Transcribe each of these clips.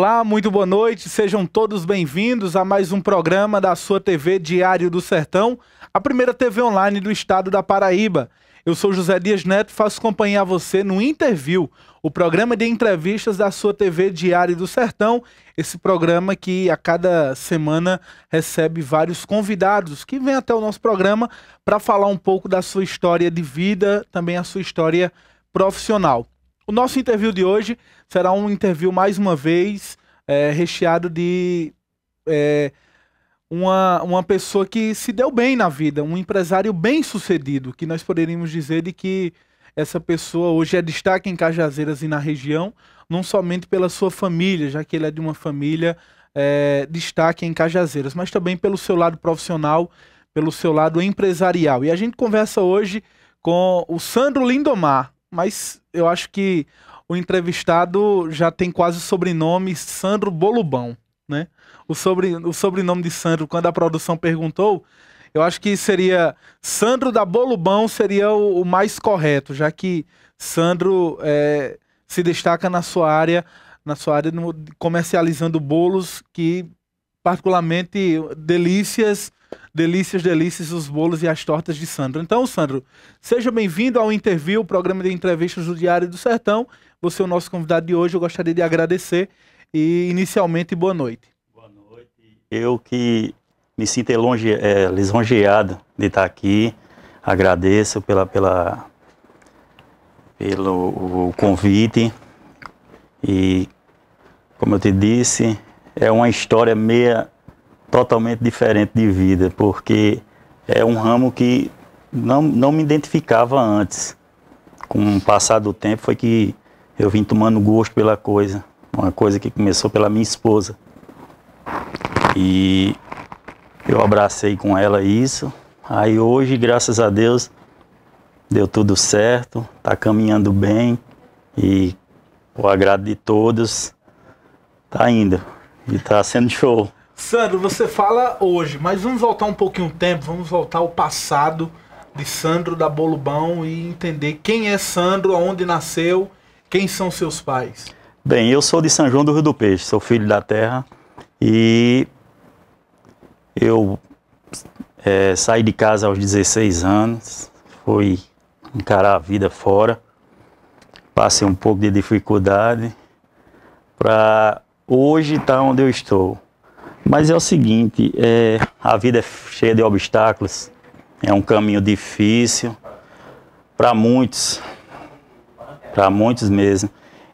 Olá, muito boa noite, sejam todos bem-vindos a mais um programa da sua TV Diário do Sertão, a primeira TV online do estado da Paraíba. Eu sou José Dias Neto e faço companhia a você no Interview, o programa de entrevistas da sua TV Diário do Sertão, esse programa que a cada semana recebe vários convidados que vêm até o nosso programa para falar um pouco da sua história de vida, também a sua história profissional. O nosso interview de hoje será um interview, mais uma vez, recheado de uma pessoa que se deu bem na vida, um empresário bem-sucedido, que nós poderíamos dizer de que essa pessoa hoje é destaque em Cajazeiras e na região, não somente pela sua família, já que ele é de uma família destaque em Cajazeiras, mas também pelo seu lado profissional, pelo seu lado empresarial. E a gente conversa hoje com o Sandro Lindomar, mas eu acho que o entrevistado já tem quase o sobrenome Sandro Bolubão, né? O sobrenome de Sandro, quando a produção perguntou, eu acho que seria Sandro da Bolubão, seria o mais correto, já que Sandro se destaca na sua área comercializando bolos, que particularmente delícias, os bolos e as tortas de Sandro. Então, Sandro, seja bem-vindo ao Interview, o programa de entrevistas do Diário do Sertão. Você é o nosso convidado de hoje, eu gostaria de agradecer e, inicialmente, boa noite. Boa noite. Eu que me sinto lisonjeado de estar aqui, agradeço pelo convite e, como eu te disse, é uma história totalmente diferente de vida, porque é um ramo que não me identificava antes. Com o passar do tempo foi que eu vim tomando gosto pela coisa, uma coisa que começou pela minha esposa. E eu abracei com ela isso, aí hoje, graças a Deus, deu tudo certo, está caminhando bem e o agrado de todos está indo e está sendo show. Sandro, você fala hoje, mas vamos voltar um pouquinho o tempo, vamos voltar ao passado de Sandro da Bolubão e entender quem é Sandro, aonde nasceu, quem são seus pais. Bem, eu sou de São João do Rio do Peixe, sou filho da terra e eu saí de casa aos 16 anos, fui encarar a vida fora, passei um pouco de dificuldade para hoje estar onde eu estou. Mas é o seguinte, a vida é cheia de obstáculos, é um caminho difícil para muitos mesmo.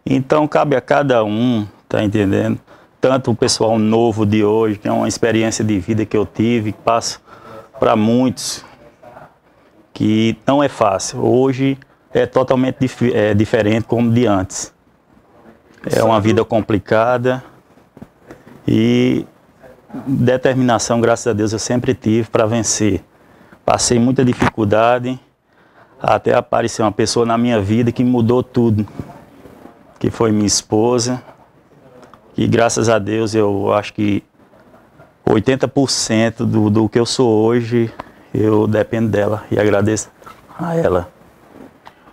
Então cabe a cada um, tá entendendo? Tanto o pessoal novo de hoje, que é uma experiência de vida que eu tive, que passo para muitos, que não é fácil. Hoje é totalmente diferente como de antes. É uma vida complicada e determinação, graças a Deus, eu sempre tive para vencer. Passei muita dificuldade, até apareceu uma pessoa na minha vida que mudou tudo, que foi minha esposa, e graças a Deus eu acho que 80% do que eu sou hoje, eu dependo dela e agradeço a ela.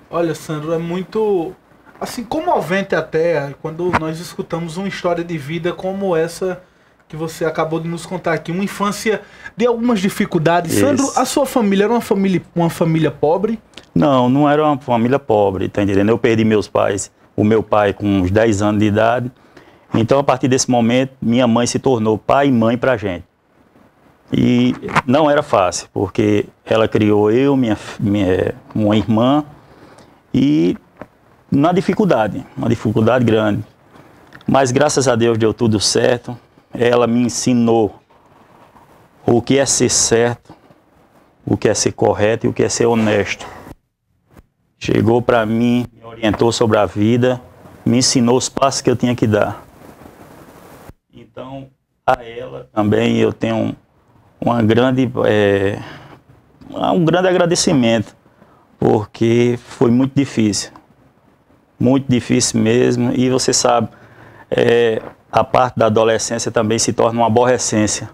Olha, Sandro, é muito assim comovente até quando nós escutamos uma história de vida como essa que você acabou de nos contar aqui, uma infância de algumas dificuldades. Isso. Sandro, a sua família era uma família pobre? Não era uma família pobre, tá entendendo? Eu perdi meus pais, o meu pai com uns 10 anos de idade, então a partir desse momento minha mãe se tornou pai e mãe pra gente. E não era fácil, porque ela criou eu, uma irmã, e uma dificuldade grande. Mas graças a Deus deu tudo certo. Ela me ensinou o que é ser certo, o que é ser correto e o que é ser honesto. Chegou para mim, me orientou sobre a vida, me ensinou os passos que eu tinha que dar. Então, a ela também eu tenho um grande agradecimento, porque foi muito difícil mesmo, e você sabe, a parte da adolescência também se torna uma aborrecência.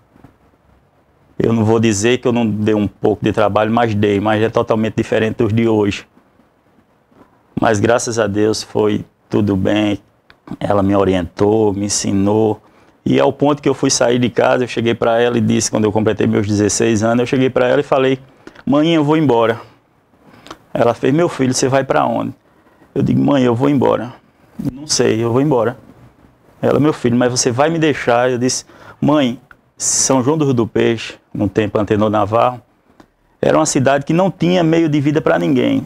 Eu não vou dizer que eu não dei um pouco de trabalho, mas é totalmente diferente dos de hoje. Mas graças a Deus foi tudo bem, Ela me orientou, me ensinou. E ao ponto que eu fui sair de casa, eu cheguei para ela e disse, quando eu completei meus 16 anos, eu cheguei para ela e falei, mãe, eu vou embora. Ela fez, meu filho, você vai para onde? Eu digo, mãe, eu vou embora. Não sei, eu vou embora. Ela, meu filho, mas você vai me deixar? Eu disse, mãe, São João do Rio do Peixe, no tempo Antenor Navarro, era uma cidade que não tinha meio de vida para ninguém.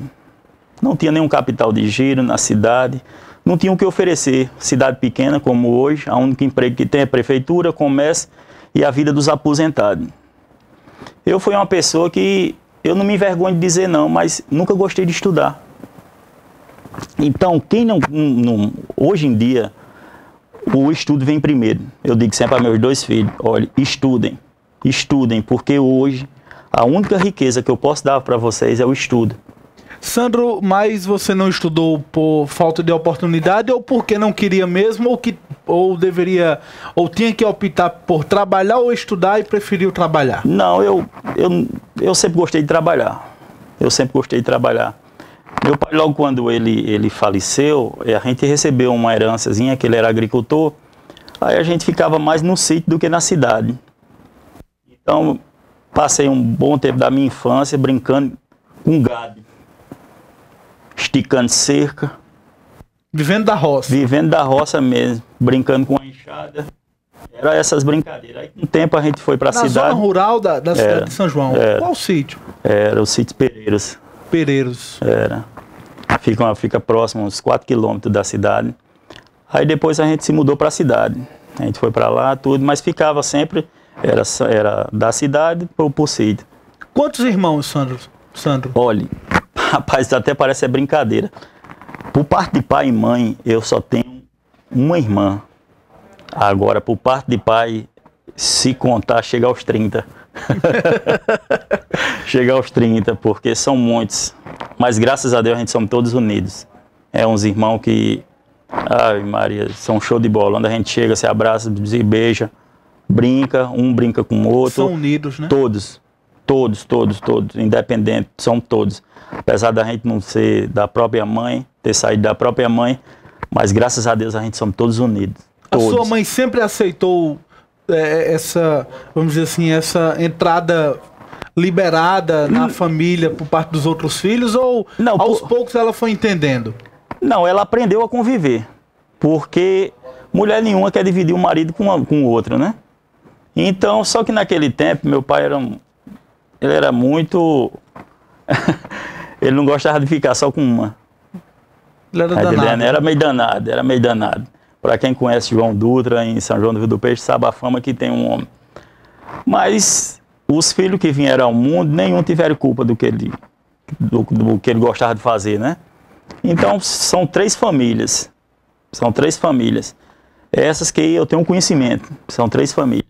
Não tinha nenhum capital de giro na cidade, não tinha o que oferecer. Cidade pequena como hoje, a única emprego que tem é prefeitura, comércio e a vida dos aposentados. Eu fui uma pessoa que, eu não me envergonho de dizer não, mas nunca gostei de estudar. Então, quem hoje em dia, o estudo vem primeiro. Eu digo sempre a meus 2 filhos, olha, estudem, porque hoje a única riqueza que eu posso dar para vocês é o estudo. Sandro, mas você não estudou por falta de oportunidade ou porque não queria mesmo, ou deveria, ou tinha que optar por trabalhar ou estudar e preferiu trabalhar? Não, eu sempre gostei de trabalhar. Eu sempre gostei de trabalhar. Meu pai, logo quando ele faleceu, a gente recebeu uma herançazinha, que ele era agricultor, aí a gente ficava mais no sítio do que na cidade. Então, passei um bom tempo da minha infância brincando com gado, esticando cerca. Vivendo da roça. Vivendo da roça mesmo, brincando com a enxada. Era essas brincadeiras. Aí com o tempo a gente foi para a cidade. Na zona rural da cidade de São João. Qual sítio? Era o sítio Pereiros. Pereiros. Era. Fica próximo, uns 4 quilômetros da cidade. Aí depois a gente se mudou para a cidade. A gente foi para lá, tudo, mas ficava sempre, era da cidade para o sítio. Quantos irmãos, Sandro? Olha, rapaz, até parece brincadeira. Por parte de pai e mãe, eu só tenho uma irmã. Agora, por parte de pai, se contar, chega aos 30. Chega aos 30, porque são muitos. Mas graças a Deus a gente somos todos unidos. É uns irmãos que, ai Maria, são show de bola. Onde a gente chega, se abraça, se beija, brinca, um brinca com o outro. São unidos, né? Todos, independente, são todos. Apesar da gente não ser da própria mãe, ter saído da própria mãe, mas graças a Deus a gente somos todos unidos. Todos. A sua mãe sempre aceitou essa, vamos dizer assim, essa entrada liberada na família por parte dos outros filhos, ou não, aos poucos ela foi entendendo? Não, ela aprendeu a conviver, porque mulher nenhuma quer dividir o marido com o outro, né? Então, só que naquele tempo, meu pai ele era muito... ele não gostava de ficar só com uma. Ele era danado. Era meio danado. Para quem conhece João Dutra, em São João do Rio do Peixe, sabe a fama que tem um homem. Mas os filhos que vieram ao mundo, nenhum tiveram culpa do que ele gostava de fazer, né? Então, são 3 famílias. São 3 famílias. Essas que eu tenho conhecimento. São 3 famílias.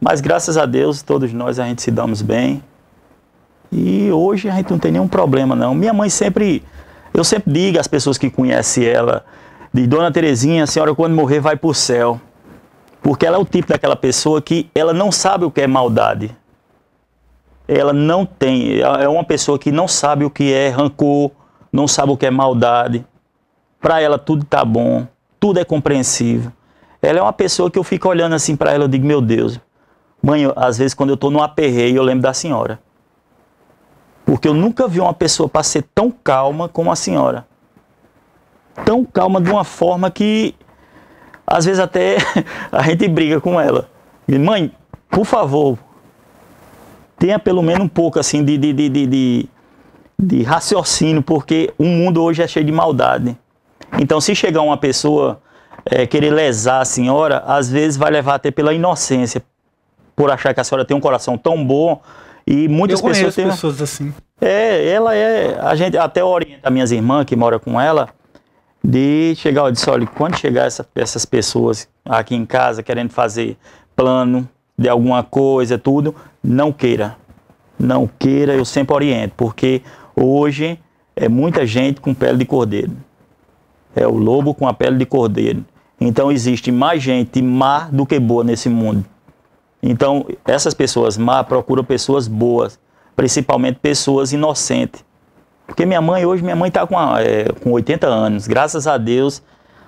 Mas, graças a Deus, todos nós a gente se damos bem. E hoje a gente não tem nenhum problema, não. Minha mãe eu sempre digo às pessoas que conhecem ela, de Dona Terezinha, a senhora quando morrer vai para o céu. Porque ela é o tipo daquela pessoa que ela não sabe o que é maldade. Ela não tem, é uma pessoa que não sabe o que é rancor, não sabe o que é maldade. Para ela tudo tá bom, tudo é compreensível. Ela é uma pessoa que eu fico olhando assim para ela, eu digo, meu Deus, mãe, às vezes quando eu estou num aperreio, eu lembro da senhora. Porque eu nunca vi uma pessoa para ser tão calma como a senhora. Tão calma de uma forma que, às vezes até a gente briga com ela. E, mãe, por favor, tenha pelo menos um pouco assim de raciocínio, porque o mundo hoje é cheio de maldade. Então, se chegar uma pessoa querer lesar a senhora, às vezes vai levar até pela inocência, por achar que a senhora tem um coração tão bom. E muitas pessoas têm pessoas assim. A gente até orienta as minhas irmãs que moram com ela, de chegar, eu disse, olha, quando chegar essas pessoas aqui em casa querendo fazer plano de alguma coisa, tudo, não queira, eu sempre oriento, porque hoje é muita gente com pele de cordeiro, é o lobo com a pele de cordeiro, então existe mais gente má do que boa nesse mundo. Então essas pessoas má procuram pessoas boas, principalmente pessoas inocentes. Porque minha mãe está com 80 anos, graças a Deus,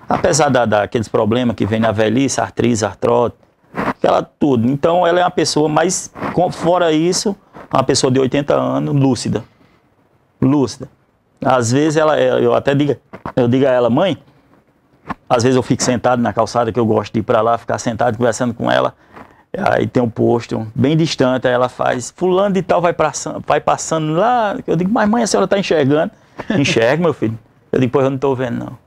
apesar daqueles problemas que vem na velhice, artrite, artrose, aquela tudo. Então ela é uma pessoa, mas fora isso, uma pessoa de 80 anos, lúcida. Lúcida. Às vezes eu até digo a ela, mãe, às vezes eu fico sentado na calçada, que eu gosto de ir para lá, ficar sentado conversando com ela. Aí tem um posto bem distante, aí ela faz, fulano de tal vai passando lá. Eu digo, mas mãe, a senhora está enxergando? Enxerga, meu filho. Eu digo, pois eu não estou vendo, não.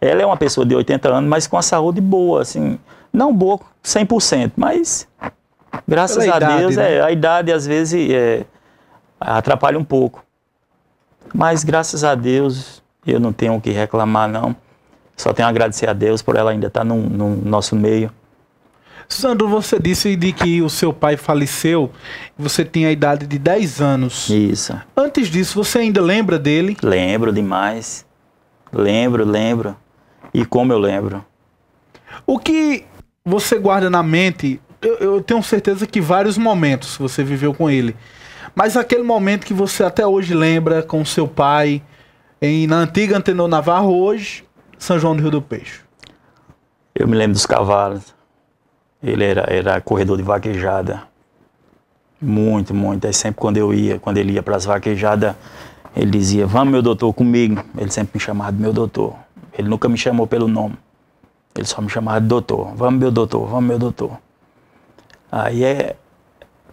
Ela é uma pessoa de 80 anos, mas com a saúde boa, assim, não boa 100%, mas graças a Deus, né? A idade às vezes atrapalha um pouco. Mas graças a Deus, eu não tenho o que reclamar, não. Só tenho a agradecer a Deus por ela ainda estar no nosso meio. Sandro, você disse de que o seu pai faleceu, você tinha a idade de 10 anos. Isso. Antes disso, você ainda lembra dele? Lembro demais. Lembro. E como eu lembro. O que você guarda na mente, eu tenho certeza que vários momentos você viveu com ele. Mas aquele momento que você até hoje lembra com o seu pai, na antiga Antenor Navarro, hoje, São João do Rio do Peixe. Eu me lembro dos cavalos. Ele era corredor de vaquejada. Muito. Aí sempre quando ele ia para as vaquejadas, ele dizia, vamos meu doutor comigo. Ele sempre me chamava de meu doutor. Ele nunca me chamou pelo nome. Ele só me chamava de doutor. Vamos meu doutor. Aí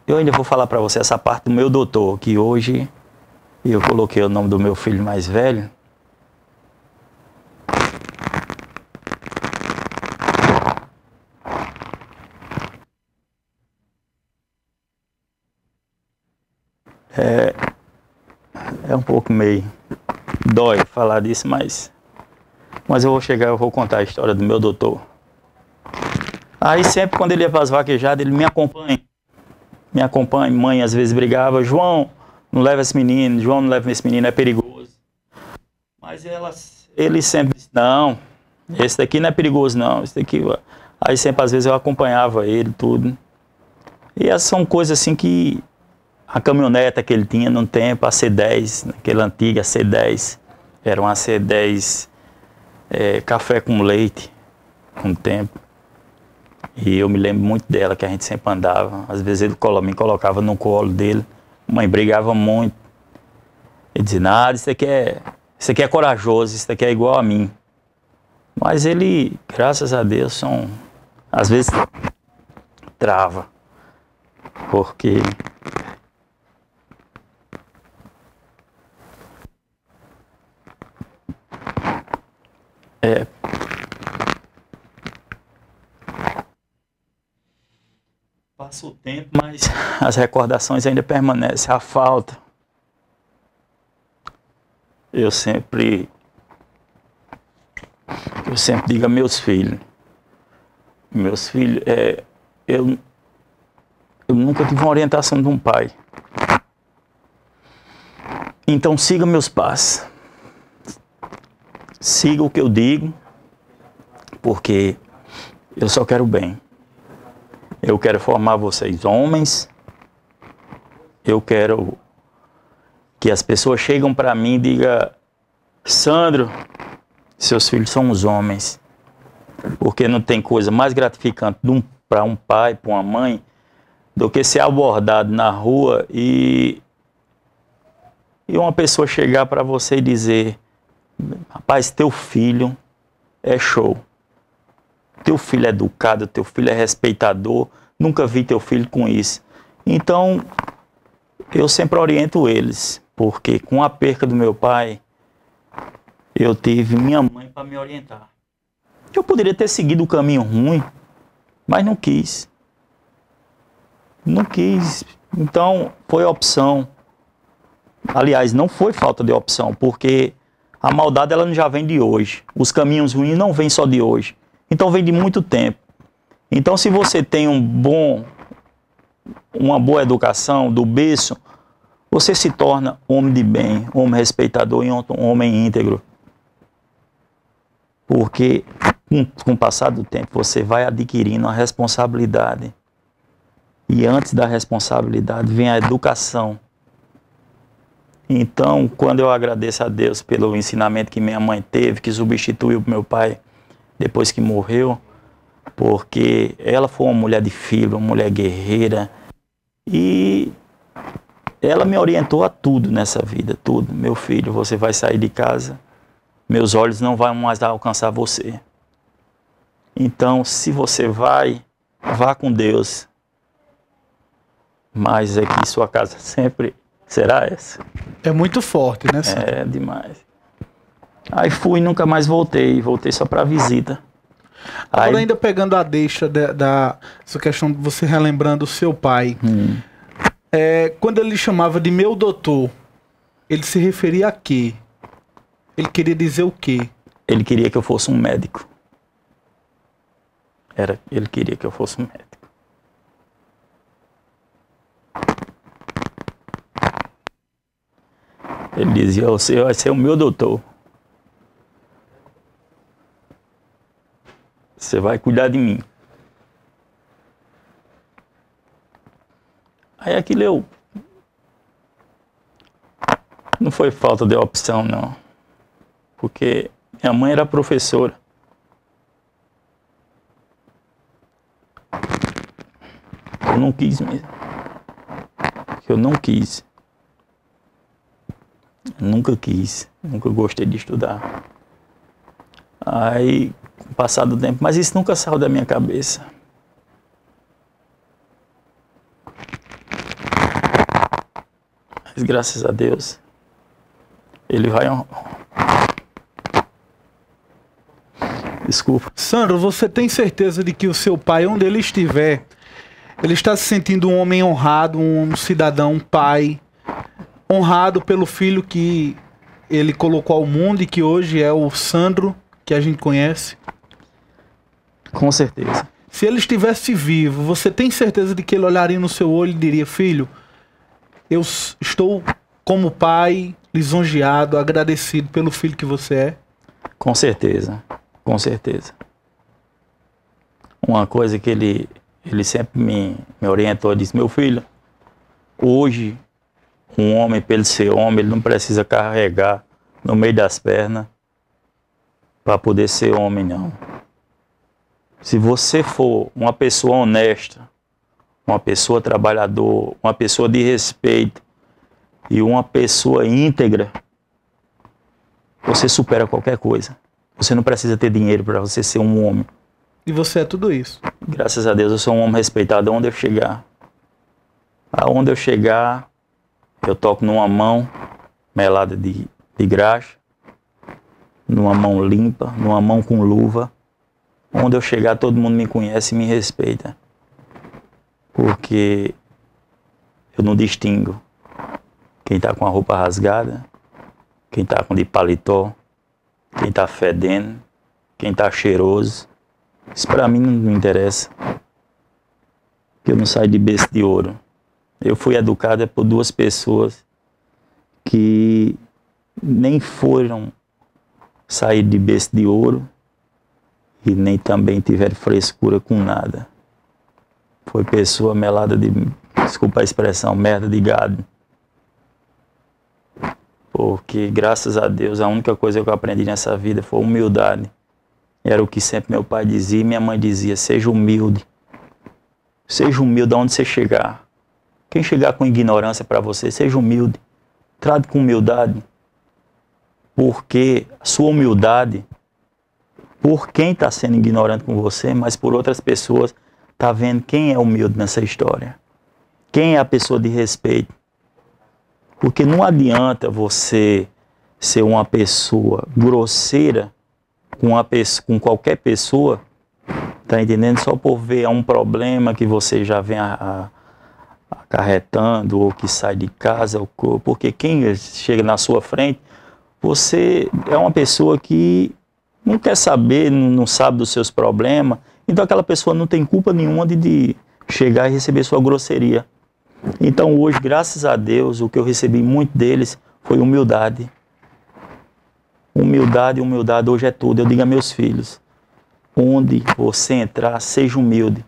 eu ainda vou falar para você essa parte do meu doutor, que hoje eu coloquei o nome do meu filho mais velho. É um pouco meio dói falar disso, mas eu vou contar a história do meu doutor. Aí sempre quando ele ia para as vaquejadas, ele me acompanha, mãe às vezes brigava, João, não leva esse menino, é perigoso. Mas ele sempre disse, não, esse daqui não é perigoso não, esse daqui... Aí sempre às vezes eu acompanhava ele, tudo. E essas são coisas assim que a caminhoneta que ele tinha no tempo, a C10, aquela antiga C10, era uma C10 café com leite, com o tempo. E eu me lembro muito dela, que a gente sempre andava. Às vezes ele me colocava no colo dele. Mãe brigava muito. Ele dizia, nada, isso aqui é corajoso, isso aqui é igual a mim. Mas ele, graças a Deus, às vezes trava. Porque... passa o tempo, mas as recordações ainda permanecem, a falta. Eu sempre digo a meus filhos, eu nunca tive uma orientação de um pai. Então siga meus passos. Siga o que eu digo, porque eu só quero bem. Eu quero formar vocês homens. Eu quero que as pessoas cheguem para mim e digam, Sandro, seus filhos são os homens. Porque não tem coisa mais gratificante para um pai, para uma mãe, do que ser abordado na rua e uma pessoa chegar para você e dizer, rapaz, teu filho é show. Teu filho é educado, teu filho é respeitador, nunca vi teu filho com isso. Então, eu sempre oriento eles, porque com a perca do meu pai, eu tive minha mãe para me orientar. Eu poderia ter seguido o caminho ruim, mas não quis. Não quis. Então, foi opção. Aliás, não foi falta de opção, porque a maldade ela não já vem de hoje. Os caminhos ruins não vêm só de hoje. Então vem de muito tempo. Então se você tem uma boa educação do berço, você se torna homem de bem, homem respeitador e um homem íntegro. Porque com o passar do tempo você vai adquirindo a responsabilidade. E antes da responsabilidade vem a educação. Então, quando eu agradeço a Deus pelo ensinamento que minha mãe teve, que substituiu meu pai depois que morreu, porque ela foi uma mulher de fibra, uma mulher guerreira, e ela me orientou a tudo nessa vida, tudo. Meu filho, você vai sair de casa, meus olhos não vão mais alcançar você. Então, se você vai, vá com Deus. Mas é que sua casa sempre será essa. É muito forte, né, Sandro? É demais. Aí fui e nunca mais voltei. Voltei só para visita. Agora, Aí, ainda pegando a deixa essa questão de você relembrando o seu pai. Quando ele lhe chamava de meu doutor, ele se referia a quê? Ele queria dizer o quê? ele queria que eu fosse um médico. Ele queria que eu fosse um médico. Ele dizia, você vai ser o meu doutor. Você vai cuidar de mim. Aí aquilo não foi falta de opção, não. Porque minha mãe era professora. Eu não quis mesmo. Eu não quis. Nunca quis. Nunca gostei de estudar. Aí, com o passar do tempo, mas isso nunca saiu da minha cabeça. Mas graças a Deus, ele vai... Desculpa. Sandro, você tem certeza de que o seu pai, onde ele estiver, ele está se sentindo um homem honrado, um cidadão, um pai, honrado pelo filho que ele colocou ao mundo e que hoje é o Sandro, que a gente conhece? Com certeza. Se ele estivesse vivo, você tem certeza de que ele olharia no seu olho e diria, filho, eu estou como pai, lisonjeado, agradecido pelo filho que você é? Com certeza, com certeza. Uma coisa que ele sempre me orientou, disse, meu filho, hoje, um homem, para ele ser homem, ele não precisa carregar no meio das pernas para poder ser homem, não. Se você for uma pessoa honesta, uma pessoa trabalhadora, uma pessoa de respeito e uma pessoa íntegra, você supera qualquer coisa. Você não precisa ter dinheiro para você ser um homem. E você é tudo isso. Graças a Deus eu sou um homem respeitado aonde eu chegar. Aonde eu chegar, eu toco numa mão melada de graxa, numa mão limpa, numa mão com luva. Onde eu chegar, todo mundo me conhece e me respeita. Porque eu não distingo quem está com a roupa rasgada, quem está com de paletó, quem está fedendo, quem está cheiroso. Isso para mim não me interessa. Porque eu não saio de berço de ouro. Eu fui educada por duas pessoas que nem foram sair de berço de ouro e nem também tiveram frescura com nada. Foi pessoa melada de, desculpa a expressão, merda de gado. Porque, graças a Deus, a única coisa que eu aprendi nessa vida foi humildade. Era o que sempre meu pai dizia e minha mãe dizia, seja humilde. Seja humilde aonde você chegar. Quem chegar com ignorância para você, seja humilde. Trate com humildade. Porque a sua humildade, por quem está sendo ignorante com você, mas por outras pessoas, está vendo quem é humilde nessa história. Quem é a pessoa de respeito. Porque não adianta você ser uma pessoa grosseira com qualquer pessoa, tá entendendo? Só por ver um problema que você já vem acarretando, ou que sai de casa, porque quem chega na sua frente, você é uma pessoa que não quer saber, não sabe dos seus problemas, então aquela pessoa não tem culpa nenhuma de chegar e receber sua grosseria. Então hoje, graças a Deus, o que eu recebi muito deles foi humildade. Humildade hoje é tudo. Eu digo a meus filhos, onde você entrar, seja humilde.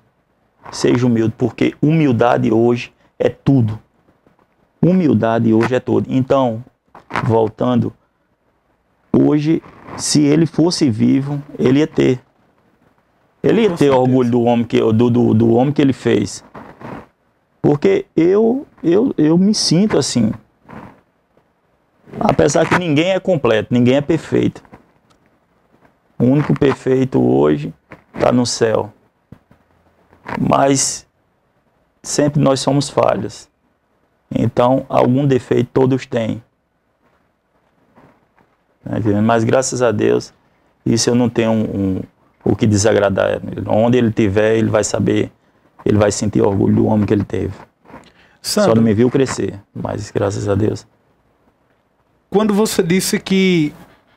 Seja humilde, porque humildade hoje é tudo. Humildade hoje é tudo. Então, voltando, hoje, se ele fosse vivo, ele ia ter. Ele ia ter orgulho do homem do homem que ele fez. Porque eu me sinto assim. Apesar que ninguém é completo, ninguém é perfeito. O único perfeito hoje está no céu. Mas sempre nós somos falhos. Então, algum defeito todos têm. Mas graças a Deus, isso eu não tenho o que desagradar. Onde ele estiver, ele vai saber, ele vai sentir orgulho do homem que ele teve. Sandro, só não me viu crescer, mas graças a Deus. Quando você disse que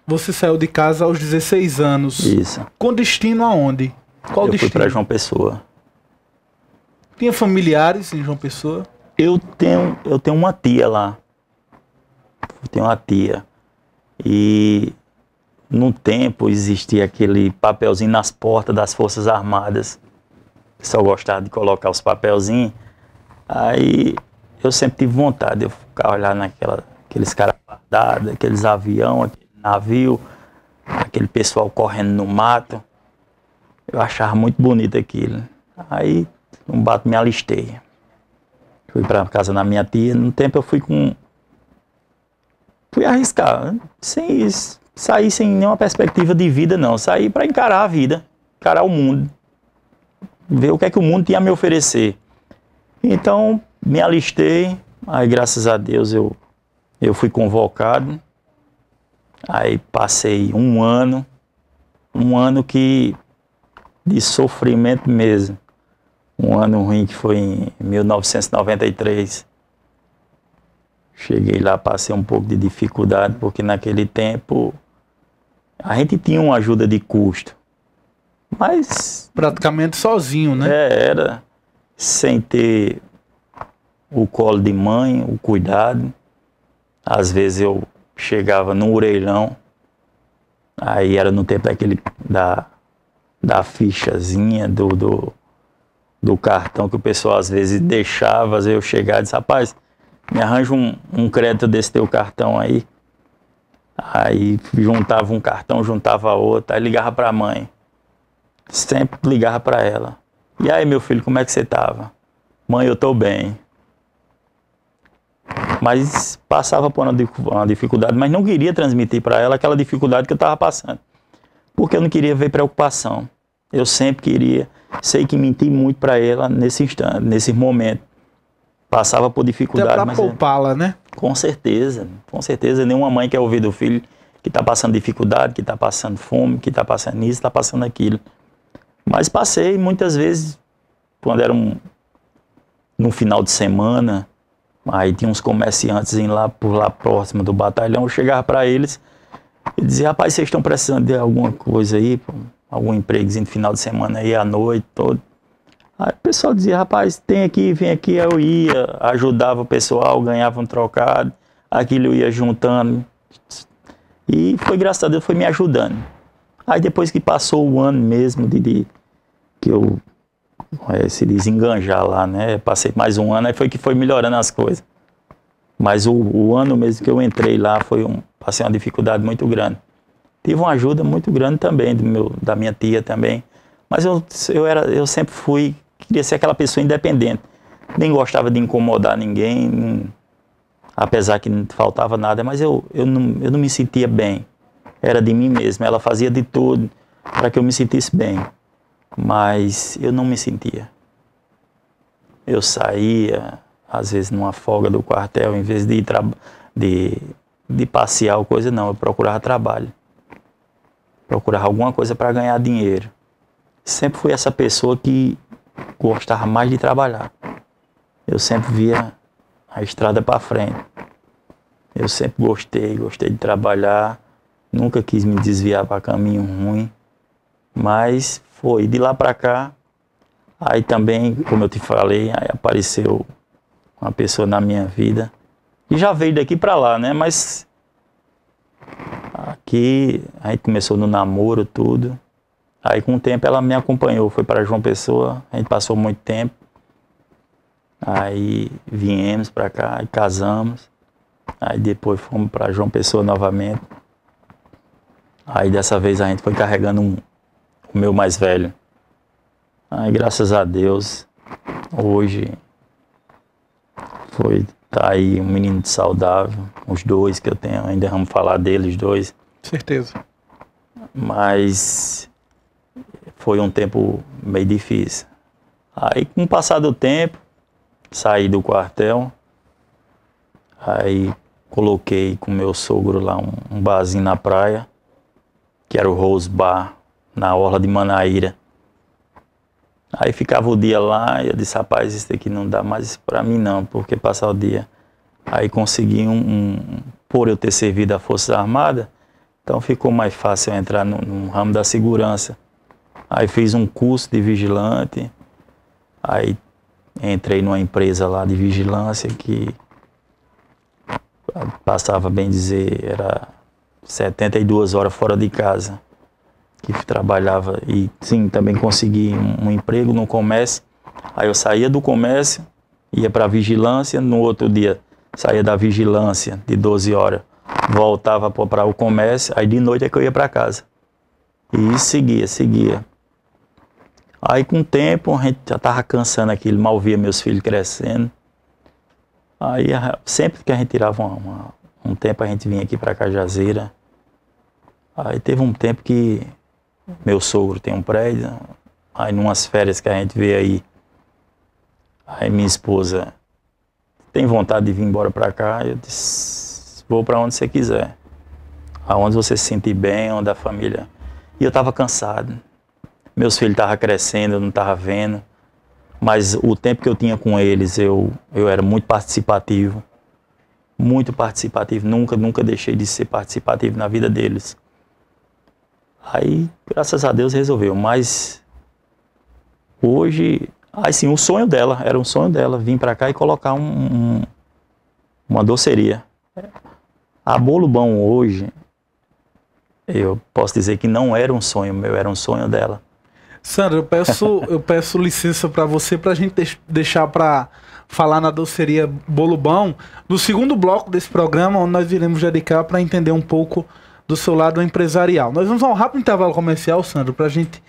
você saiu de casa aos 16 anos, isso. Com destino aonde? Qual eu destino? Eu fui para João Pessoa. Tinha familiares em João Pessoa? Eu tenho uma tia lá. Eu tenho uma tia. E num tempo existia aquele papelzinho nas portas das Forças Armadas. O pessoal gostava de colocar os papelzinhos. Aí eu sempre tive vontade de eu ficar olhando aqueles caras fardados, aqueles aviões, aquele navio, aquele pessoal correndo no mato. Eu achava muito bonito aquilo. Aí, um bato, me alistei. Fui para casa da minha tia. No tempo eu fui arriscar, sair sem nenhuma perspectiva de vida, não. Saí para encarar a vida, encarar o mundo, ver o que é que o mundo tinha a me oferecer. Então, me alistei. Aí, graças a Deus, eu fui convocado. Aí passei um ano de sofrimento mesmo. Um ano ruim que foi em 1993. Cheguei lá, passei um pouco de dificuldade, porque naquele tempo a gente tinha uma ajuda de custo. Mas... praticamente sozinho, né? Era sem ter o colo de mãe, o cuidado. Às vezes eu chegava no orelhão, aí era no tempo da fichazinha, do cartão que o pessoal às vezes deixava, às vezes eu chegava e disse, rapaz, me arranja um crédito desse teu cartão aí. Aí juntava um cartão, juntava outro, aí ligava para a mãe. Sempre ligava para ela. E aí, meu filho, como é que você tava? Mãe, eu tô bem. Mas passava por uma dificuldade, mas não queria transmitir para ela aquela dificuldade que eu estava passando. Porque eu não queria ver preocupação. Eu sempre queria, sei que menti muito para ela nesse instante, nesse momento. Passava por dificuldade. Até para poupá-la, né? Com certeza. Nenhuma mãe quer ouvir do filho que está passando dificuldade, que está passando fome, que está passando isso, está passando aquilo. Mas passei muitas vezes, quando era no final de semana, aí tinha uns comerciantes por lá próximo do batalhão, eu chegava para eles e dizia, rapaz, vocês estão precisando de alguma coisa aí, algum empregozinho no final de semana aí, à noite, todo. Aí o pessoal dizia, rapaz, tem aqui, vem aqui. Eu ia, ajudava o pessoal, ganhava um trocado, aquilo eu ia juntando. E foi, graças a Deus, foi me ajudando. Aí depois que passou o ano mesmo que eu se desenganjar lá, né? Passei mais um ano, aí foi que foi melhorando as coisas. Mas o ano mesmo que eu entrei lá, passei uma dificuldade muito grande. Tive uma ajuda muito grande também, da minha tia também. Mas eu sempre queria ser aquela pessoa independente. Nem gostava de incomodar ninguém, apesar que não faltava nada, mas eu não me sentia bem. Era de mim mesmo, ela fazia de tudo para que eu me sentisse bem. Mas eu não me sentia. Eu saía, às vezes numa folga do quartel, em vez de passear ou coisa, não, eu procurava trabalho. Procurava alguma coisa para ganhar dinheiro. Sempre fui essa pessoa que gostava mais de trabalhar. Eu sempre via a estrada para frente. Eu sempre gostei de trabalhar. Nunca quis me desviar para caminho ruim. Mas foi de lá para cá. Aí também, como eu te falei, aí apareceu uma pessoa na minha vida. E já veio daqui para lá, né? Mas aqui a gente começou no namoro, tudo. Aí com o tempo ela me acompanhou, foi para João Pessoa, a gente passou muito tempo. Aí viemos para cá e casamos. Aí depois fomos para João Pessoa novamente. Aí dessa vez a gente foi carregando o meu mais velho. Aí graças a Deus, hoje tá aí um menino saudável, os dois que eu tenho, ainda vamos falar deles dois. Certeza. Mas foi um tempo meio difícil. Aí com o passar do tempo, saí do quartel, aí coloquei com meu sogro lá um barzinho na praia, que era o Rose Bar, na orla de Manaíra. Aí ficava o dia lá e eu disse, rapaz, isso aqui não dá mais pra mim não, porque passar o dia. Aí consegui por eu ter servido a Forças Armadas, então ficou mais fácil eu entrar no ramo da segurança. Aí fiz um curso de vigilante, aí entrei numa empresa lá de vigilância que passava, bem dizer, era 72 horas fora de casa, que trabalhava, e sim, também consegui um emprego no comércio. Aí eu saía do comércio, ia para vigilância, no outro dia saía da vigilância de 12 horas, voltava para o comércio, aí de noite é que eu ia para casa. E seguia. Aí com o tempo a gente já estava cansando aquilo, mal via meus filhos crescendo. Aí sempre que a gente tirava um tempo a gente vinha aqui para Cajazeira. Aí teve um tempo que meu sogro tem um prédio, aí numas férias que a gente veio aí minha esposa tem vontade de vir embora para cá, eu disse, vou para onde você quiser, aonde você se sentir bem, onde a família... E eu estava cansado, meus filhos estavam crescendo, eu não estava vendo, mas o tempo que eu tinha com eles, eu era muito participativo, nunca deixei de ser participativo na vida deles. Aí, graças a Deus, resolveu. Mas hoje, assim, o sonho dela, era um sonho dela, vir para cá e colocar uma doceria. A Bolo Bom hoje, eu posso dizer que não era um sonho meu, era um sonho dela. Sandro, eu peço licença para você, para a gente deixar para falar na doceria Bolo Bom, no segundo bloco desse programa, onde nós iremos dedicar para entender um pouco do seu lado empresarial. Nós vamos a um rápido intervalo comercial, Sandro, pra gente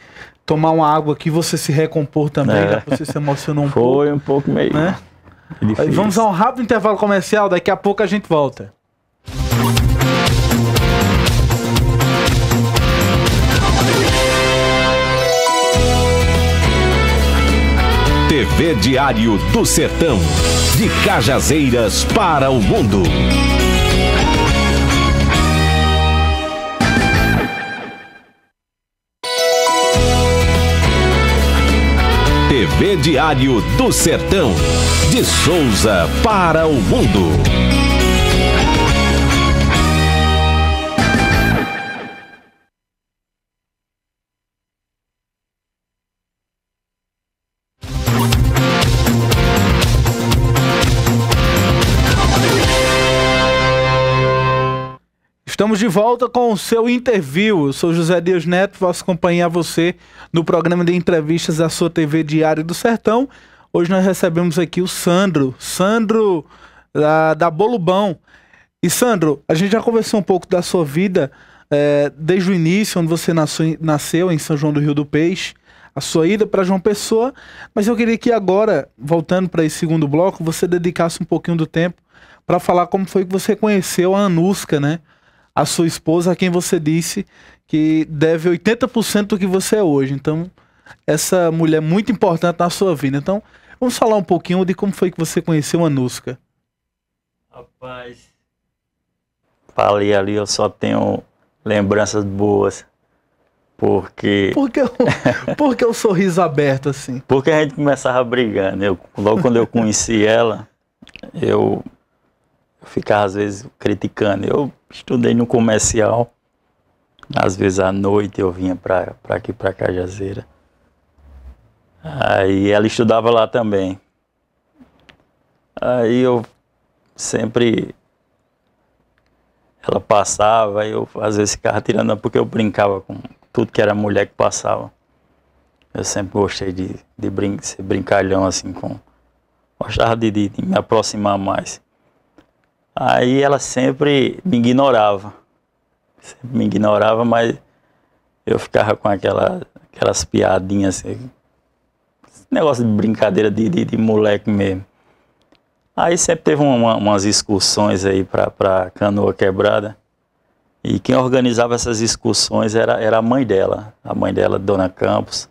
tomar uma água aqui, você se recompor também, já que você se emocionou um pouco. Foi um pouco meio, né? Vamos a um rápido intervalo comercial, daqui a pouco a gente volta. TV Diário do Sertão, de Cajazeiras para o mundo. TV Diário do Sertão, de Souza para o mundo. Estamos de volta com o seu interview. Eu sou José Dias Neto, vou acompanhar você no programa de entrevistas da sua TV Diário do Sertão. Hoje nós recebemos aqui o Sandro da Bolo Bom. E Sandro, a gente já conversou um pouco da sua vida desde o início, onde você nasceu em São João do Rio do Peixe, a sua ida para João Pessoa, mas eu queria que agora, voltando para esse segundo bloco, você dedicasse um pouquinho do tempo para falar como foi que você conheceu a Anuska, né? A sua esposa, a quem você disse que deve 80% do que você é hoje. Então, essa mulher é muito importante na sua vida. Então, vamos falar um pouquinho de como foi que você conheceu a Anuska. Rapaz, falei ali, eu só tenho lembranças boas. Porque o sorriso aberto assim? Porque a gente começava brigando. Logo quando eu conheci ela, eu ficava às vezes criticando. Eu estudei no comercial, às vezes à noite eu vinha para aqui, para Cajazeira. Aí ela estudava lá também. Aí eu sempre... Ela passava, eu às vezes ficava tirando, porque eu brincava com tudo que era mulher que passava. Eu sempre gostei de ser brincalhão assim, gostava de me aproximar mais. Aí ela sempre me ignorava. Sempre me ignorava, mas eu ficava com aquelas piadinhas, assim, negócio de brincadeira de moleque mesmo. Aí sempre teve umas excursões aí pra Canoa Quebrada. E quem organizava essas excursões era a mãe dela, Dona Campos,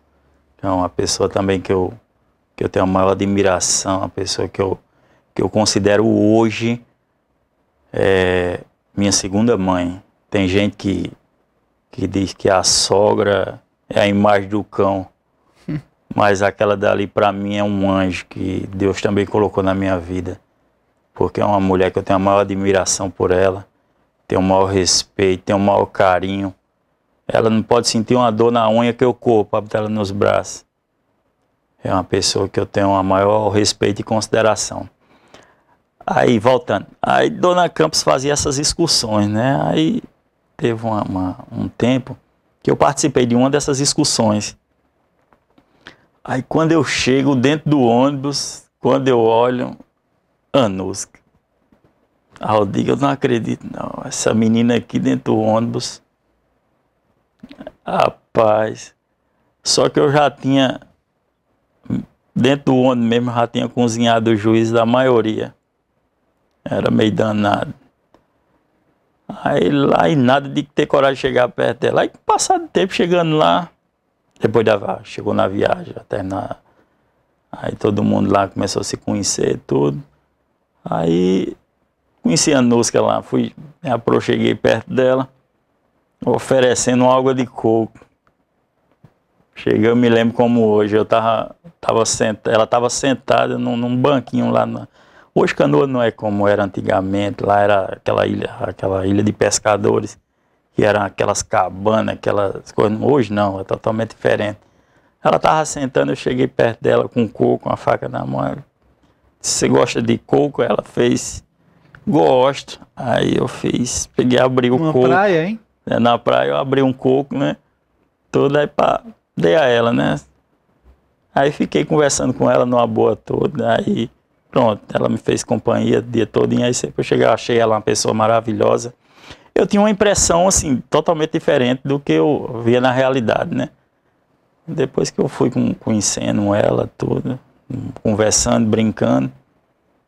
que é uma pessoa também que eu tenho a maior admiração, uma pessoa que eu considero hoje minha segunda mãe. Tem gente que diz que a sogra é a imagem do cão, mas aquela dali para mim é um anjo que Deus também colocou na minha vida, porque é uma mulher que eu tenho a maior admiração por ela, tenho o maior respeito, tenho o maior carinho. Ela não pode sentir uma dor na unha que eu corro para botar ela nos braços. É uma pessoa que eu tenho o maior respeito e consideração. Aí, voltando, aí Dona Campos fazia essas excursões, né? Aí teve um tempo que eu participei de uma dessas excursões. Aí quando eu chego dentro do ônibus, quando eu olho, Anuska. Aí eu digo, eu não acredito não, essa menina aqui dentro do ônibus, rapaz, só que eu já tinha, dentro do ônibus mesmo, já tinha cozinhado o juízo da maioria, era meio danado. Aí lá e nada de ter coragem de chegar perto dela. Aí passado tempo chegando lá, depois chegou na viagem, até aí todo mundo lá começou a se conhecer tudo. Aí conheci a Anuska lá, cheguei perto dela, oferecendo uma água de coco. Cheguei, eu me lembro como hoje, ela estava sentada num banquinho lá Hoje Canoa não é como era antigamente, lá era aquela ilha de pescadores, que eram aquelas cabanas, aquelas coisas. Hoje não, é totalmente diferente. Ela estava sentando, eu cheguei perto dela com coco, com a faca na mão. Você gosta de coco? Ela fez, gosto. Aí eu peguei, abri o coco. Na praia, hein? Na praia eu abri um coco, né? Todo aí dei a ela, né? Aí fiquei conversando com ela numa boa toda, aí pronto, ela me fez companhia o dia todo, e aí sempre eu cheguei, achei ela uma pessoa maravilhosa. Eu tinha uma impressão, assim, totalmente diferente do que eu via na realidade, né? Depois que eu fui conhecendo ela, tudo, conversando, brincando,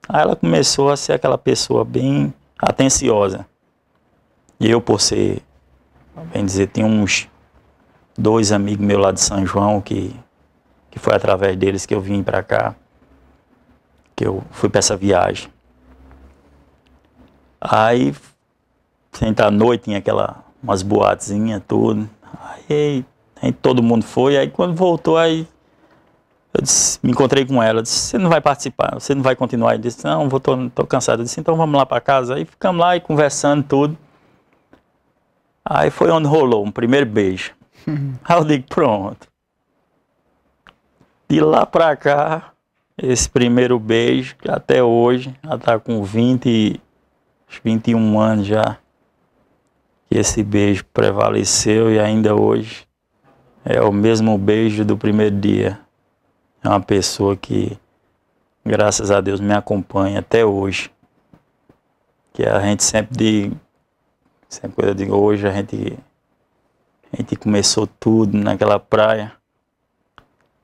aí ela começou a ser aquela pessoa bem atenciosa. E eu, por ser, bem dizer, tinha uns 2 amigos meus lá de São João, que foi através deles que eu vim pra cá, que eu fui para essa viagem. Aí, sentar à noite, tinha umas boatezinhas, tudo. Aí todo mundo foi, aí quando voltou, aí eu me encontrei com ela, disse, você não vai participar, você não vai continuar? Eu disse, não, tô cansado. Eu disse, então vamos lá para casa. Aí ficamos lá e conversando tudo. Aí foi onde rolou um primeiro beijo. Aí eu digo, pronto. De lá para cá, esse primeiro beijo, que até hoje, ela está com 21 anos já, que esse beijo prevaleceu e ainda hoje é o mesmo beijo do primeiro dia. É uma pessoa que, graças a Deus, me acompanha até hoje. Que a gente sempre quando eu digo hoje, a gente começou tudo naquela praia.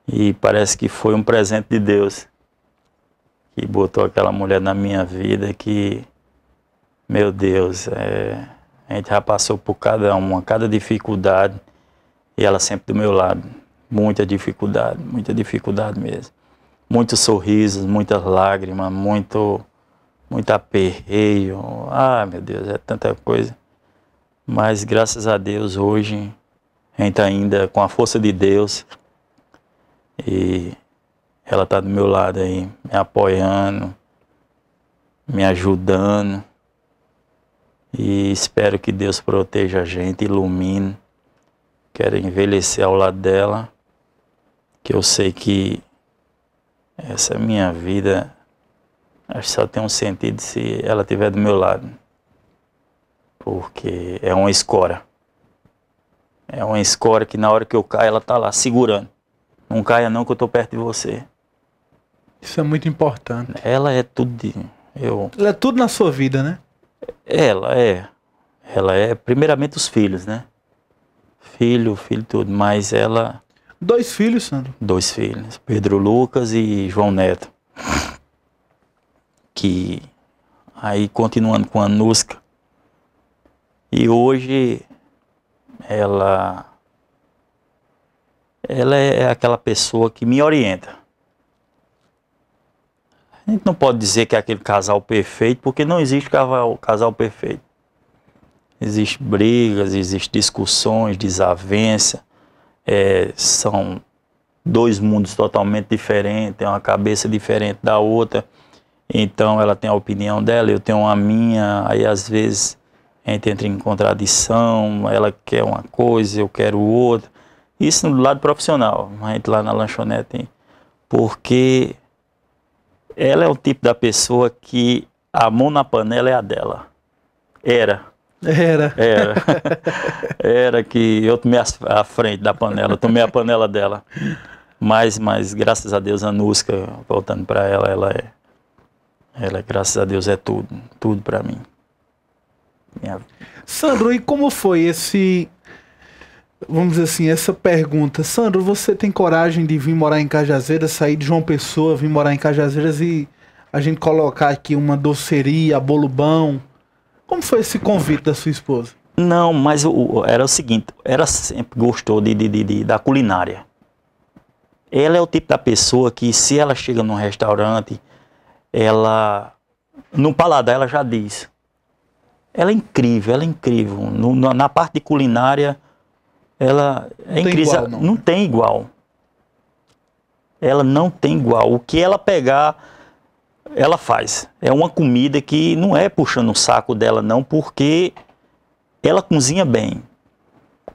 E parece que foi um presente de Deus que botou aquela mulher na minha vida que, meu Deus, a gente já passou por cada dificuldade e ela sempre do meu lado. Muita dificuldade mesmo. Muitos sorrisos, muitas lágrimas, muito aperreio. Ah, meu Deus, é tanta coisa. Mas graças a Deus hoje a gente ainda, com a força de Deus, e ela está do meu lado aí, me apoiando, me ajudando. E espero que Deus proteja a gente, ilumine. Quero envelhecer ao lado dela, que eu sei que essa minha vida acho que só tem um sentido se ela estiver do meu lado. Porque é uma escora. É uma escora que na hora que eu caio, ela está lá segurando. Não caia não que eu estou perto de você. Isso é muito importante. Ela é tudo Ela é tudo na sua vida, né? Ela é primeiramente os filhos, né? Filho tudo, mas ela... 2 filhos, Sandro? 2 filhos, Pedro Lucas e João Neto. Que aí continuando com a Nusca. E hoje ela é aquela pessoa que me orienta. A gente não pode dizer que é aquele casal perfeito, porque não existe casal perfeito. Existem brigas, existem discussões, desavenças, são 2 mundos totalmente diferentes, tem uma cabeça diferente da outra, então ela tem a opinião dela, eu tenho a minha, aí às vezes a gente entra em contradição, ela quer uma coisa, eu quero outra. Isso do lado profissional, a gente lá na lanchonete, porque ela é o tipo da pessoa que a mão na panela é a dela. Era que eu tomei a frente da panela, eu tomei a panela dela. Mas graças a Deus a Nusca, voltando para ela graças a Deus é tudo para mim. Sandro, e como foi esse, vamos dizer assim, essa pergunta? Sandro, você tem coragem de vir morar em Cajazeiras, sair de João Pessoa, vir morar em Cajazeiras e a gente colocar aqui uma doceria, bolo bom? Como foi esse convite da sua esposa? Não, mas era o seguinte, ela sempre gostou da culinária. Ela é o tipo da pessoa que, se ela chega num restaurante, no paladar ela já diz. Ela é incrível. Na parte de culinária, ela é incrível. Não tem igual. Ela não tem igual. O que ela pegar, ela faz. É uma comida que não é puxando o saco dela, não, porque ela cozinha bem.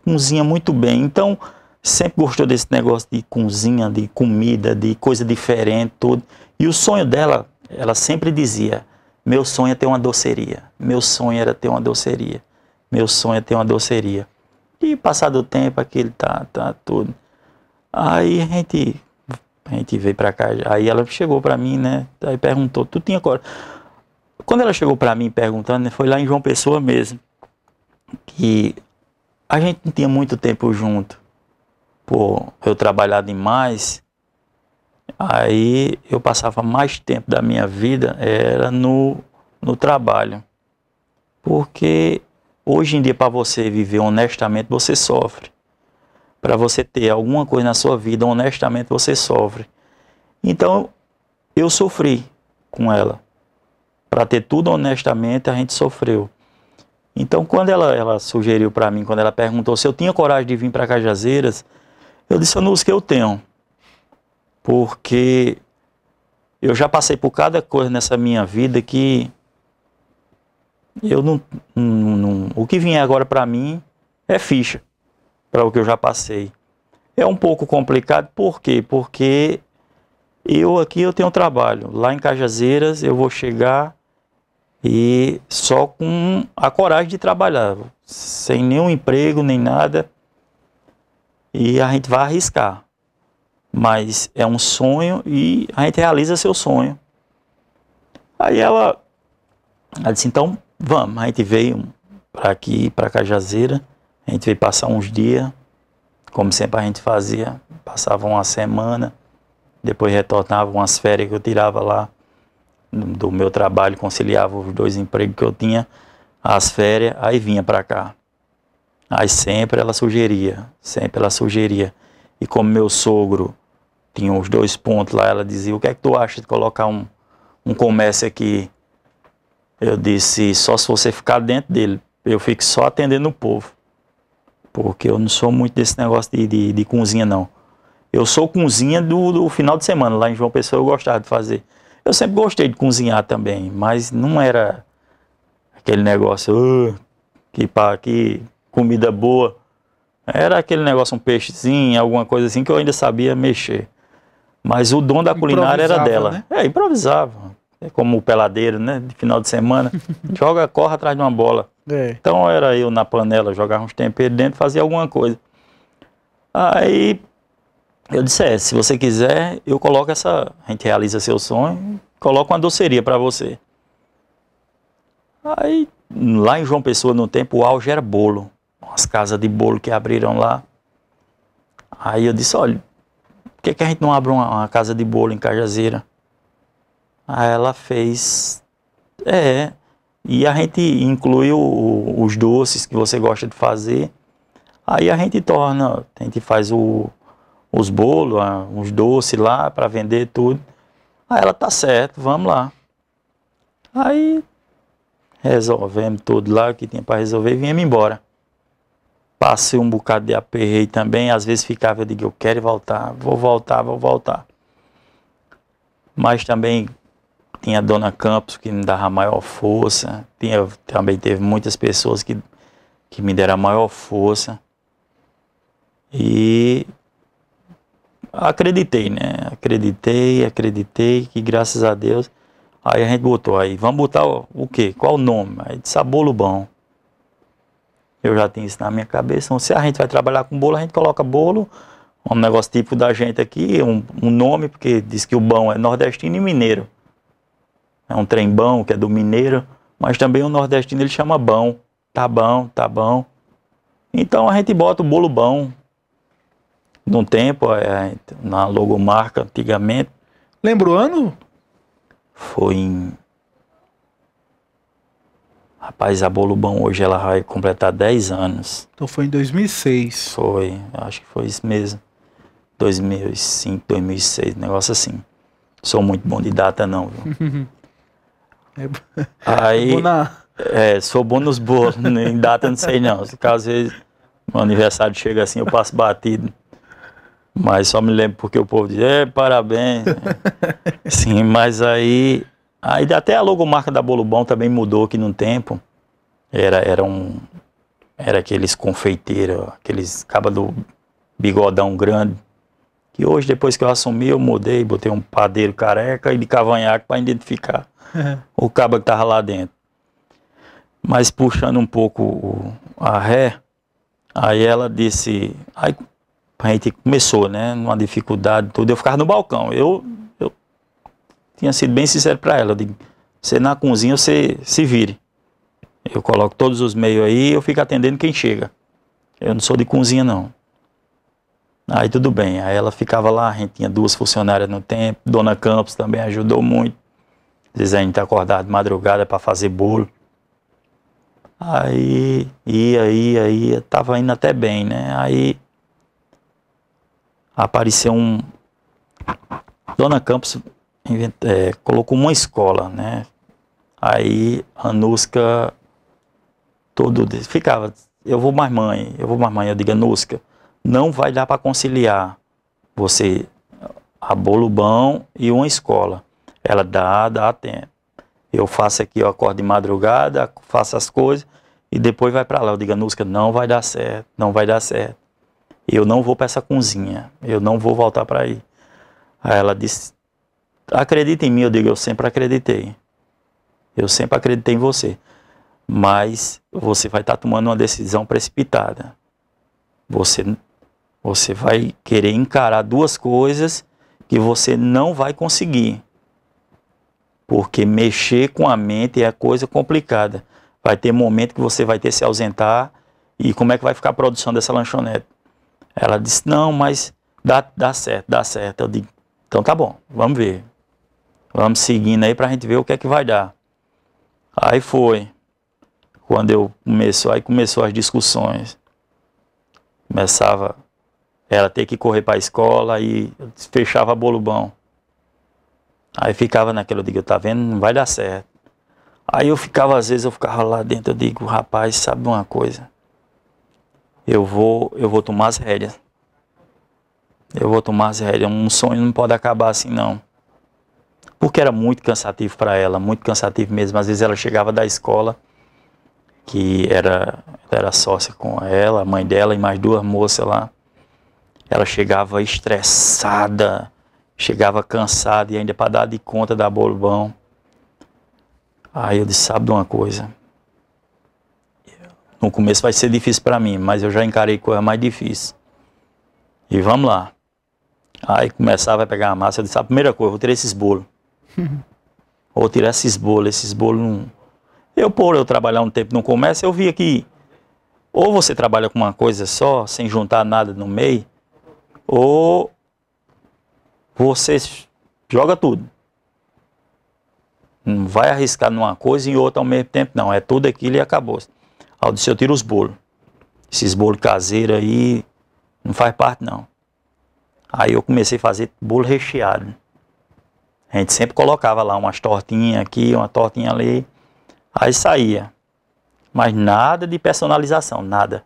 Cozinha muito bem. Então, sempre gostou desse negócio de cozinha, de comida, de coisa diferente, tudo. E o sonho dela, ela sempre dizia: meu sonho é ter uma doceria. Meu sonho era ter uma doceria. Meu sonho é ter uma doceria. E passado o tempo, aquele tá tudo. Aí a gente veio pra cá. Aí ela chegou pra mim, né? Aí perguntou, tu tinha coragem? Quando ela chegou pra mim perguntando, né, foi lá em João Pessoa mesmo. Que a gente não tinha muito tempo junto. Por eu trabalhar demais. Aí eu passava mais tempo da minha vida era no trabalho. Porque hoje em dia, para você viver honestamente, você sofre. Para você ter alguma coisa na sua vida, honestamente, você sofre. Então, eu sofri com ela. Para ter tudo honestamente, a gente sofreu. Então, quando ela sugeriu para mim, quando ela perguntou se eu tinha coragem de vir para Cajazeiras, eu disse: Nusca, eu tenho. Porque eu já passei por cada coisa nessa minha vida que eu não o que vier agora para mim é ficha para o que eu já passei. É um pouco complicado, por quê? Porque aqui eu tenho trabalho. Lá em Cajazeiras eu vou chegar e só com a coragem de trabalhar, sem nenhum emprego, nem nada. E a gente vai arriscar. Mas é um sonho e a gente realiza seu sonho. Aí ela disse: então vamos. A gente veio para aqui, para Cajazeira. A gente veio passar uns dias, como sempre a gente fazia. Passava uma semana, depois retornava umas férias que eu tirava lá do meu trabalho, conciliava os 2 empregos que eu tinha, as férias, aí vinha para cá. Aí sempre ela sugeria. E como meu sogro tinha os 2 pontos lá, ela dizia: o que é que tu acha de colocar um comércio aqui? Eu disse: só se você ficar dentro dele, eu fico só atendendo o povo. Porque eu não sou muito desse negócio de cozinha, não. Eu sou cozinha do final de semana, lá em João Pessoa eu gostava de fazer. Eu sempre gostei de cozinhar também, mas não era aquele negócio, que comida boa. Era aquele negócio, um peixezinho, alguma coisa assim, que eu ainda sabia mexer. Mas o dom da culinária era dela. Né? Improvisava. É como o peladeiro, né? De final de semana, corre atrás de uma bola. Então era eu na panela, jogava uns temperos dentro, fazia alguma coisa. Aí eu disse: se você quiser, eu coloco a gente realiza seu sonho, coloco uma doceria para você. Aí, lá em João Pessoa, no tempo, o auge era bolo. Umas casas de bolo que abriram lá. Aí eu disse, olha, por que a gente não abre uma casa de bolo em Cajazeira? Aí ela fez, e a gente inclui os doces que você gosta de fazer. Aí a gente faz os bolos, os doces lá para vender tudo. Aí ela, tá certo, vamos lá. Aí resolvemos tudo lá que tinha para resolver e viemos embora. Passei um bocado de aperreio também, às vezes ficava, eu digo, eu quero voltar, vou voltar. Mas também tinha a Dona Campos que me dava maior força, também teve muitas pessoas que me deram a maior força. E acreditei, né? Acreditei que graças a Deus, aí a gente botou aí, vamos botar o quê? Qual o nome? Aí disse, Bolo Bom. Eu já tinha isso na minha cabeça, então, se a gente vai trabalhar com bolo, a gente coloca bolo, um negócio típico da gente aqui, um nome, porque diz que o bom é nordestino e mineiro. É um trem bom, que é do mineiro, mas também o nordestino ele chama bom. Tá bom. Então a gente bota o bolo bom. Num tempo, na logomarca, antigamente. Lembra o ano? Foi em... Rapaz, a Bolo Bom hoje ela vai completar 10 anos. Então foi em 2006. Foi, acho que foi isso mesmo. 2005, 2006, negócio assim. Sou muito bom de data não, viu? Aí, sou bom nos bolos, em data não sei não. Se às vezes meu aniversário chega assim, eu passo batido. Mas só me lembro porque o povo diz, parabéns. Sim, mas aí até a logomarca da Bolo Bom também mudou aqui num tempo. Era aqueles confeiteiros, aqueles cabas do bigodão grande. Que hoje, depois que eu assumi, eu mudei, botei um padeiro careca e de cavanhaque para identificar o caba que tava lá dentro. Mas puxando um pouco a ré, aí ela disse... Aí a gente começou, né, numa dificuldade, tudo, eu ficava no balcão. Eu tinha sido bem sincero para ela, eu digo, você na cozinha, você se vire. Eu coloco todos os meios aí, eu fico atendendo quem chega. Eu não sou de cozinha, não. Aí tudo bem, aí ela ficava lá, a gente tinha 2 funcionárias no tempo, Dona Campos também ajudou muito. Às vezes a gente acordava de madrugada para fazer bolo. Aí, tava indo até bem, né, aí... Apareceu Dona Campos colocou uma escola, né? Aí a Nusca ficava, eu vou mais mãe. Eu digo, Nusca, não vai dar para conciliar você, a Bolo Bom e uma escola. Ela dá tempo. Eu faço aqui, eu acordo de madrugada, faço as coisas e depois vai para lá. Eu digo, Nusca, não vai dar certo. Eu não vou para essa cozinha, eu não vou voltar para aí. Aí ela disse, acredita em mim, eu digo, eu sempre acreditei em você, mas você vai estar tomando uma decisão precipitada. Você vai querer encarar 2 coisas que você não vai conseguir, porque mexer com a mente é coisa complicada. Vai ter momento que você vai ter que se ausentar, e como é que vai ficar a produção dessa lanchonete? Ela disse, não, mas dá certo. Eu digo, então tá bom, vamos ver. Vamos seguindo aí pra gente ver o que é que vai dar. Aí foi. Quando começou as discussões. Começava ela ter que correr pra escola e fechava Bolo Bom. Aí ficava naquilo, eu digo, tá vendo, não vai dar certo. Aí às vezes eu ficava lá dentro, eu digo, rapaz, sabe uma coisa? Eu vou tomar as rédeas. Um sonho não pode acabar assim, não. Porque era muito cansativo para ela, muito cansativo mesmo. Às vezes ela chegava da escola, que era sócia com ela, a mãe dela e mais 2 moças lá. Ela chegava estressada, chegava cansada e ainda para dar de conta da Bolo Bom. Aí eu disse, sabe de uma coisa? No começo vai ser difícil para mim, mas eu já encarei coisa mais difícil. E vamos lá. Aí começava a pegar a massa, eu disse, a primeira coisa, eu vou tirar esses bolos. Vou tirar esses bolos não... Por eu trabalhar um tempo no comércio, eu via que ou você trabalha com uma coisa só, sem juntar nada no meio, ou você joga tudo. Não vai arriscar numa coisa e em outra ao mesmo tempo, não. É tudo aquilo e acabou. Aí eu disse, eu tiro os bolos. Esses bolos caseiros aí não faz parte, não. Aí eu comecei a fazer bolo recheado. A gente sempre colocava lá umas tortinhas aqui, uma tortinha ali. Aí saía. Mas nada de personalização, nada.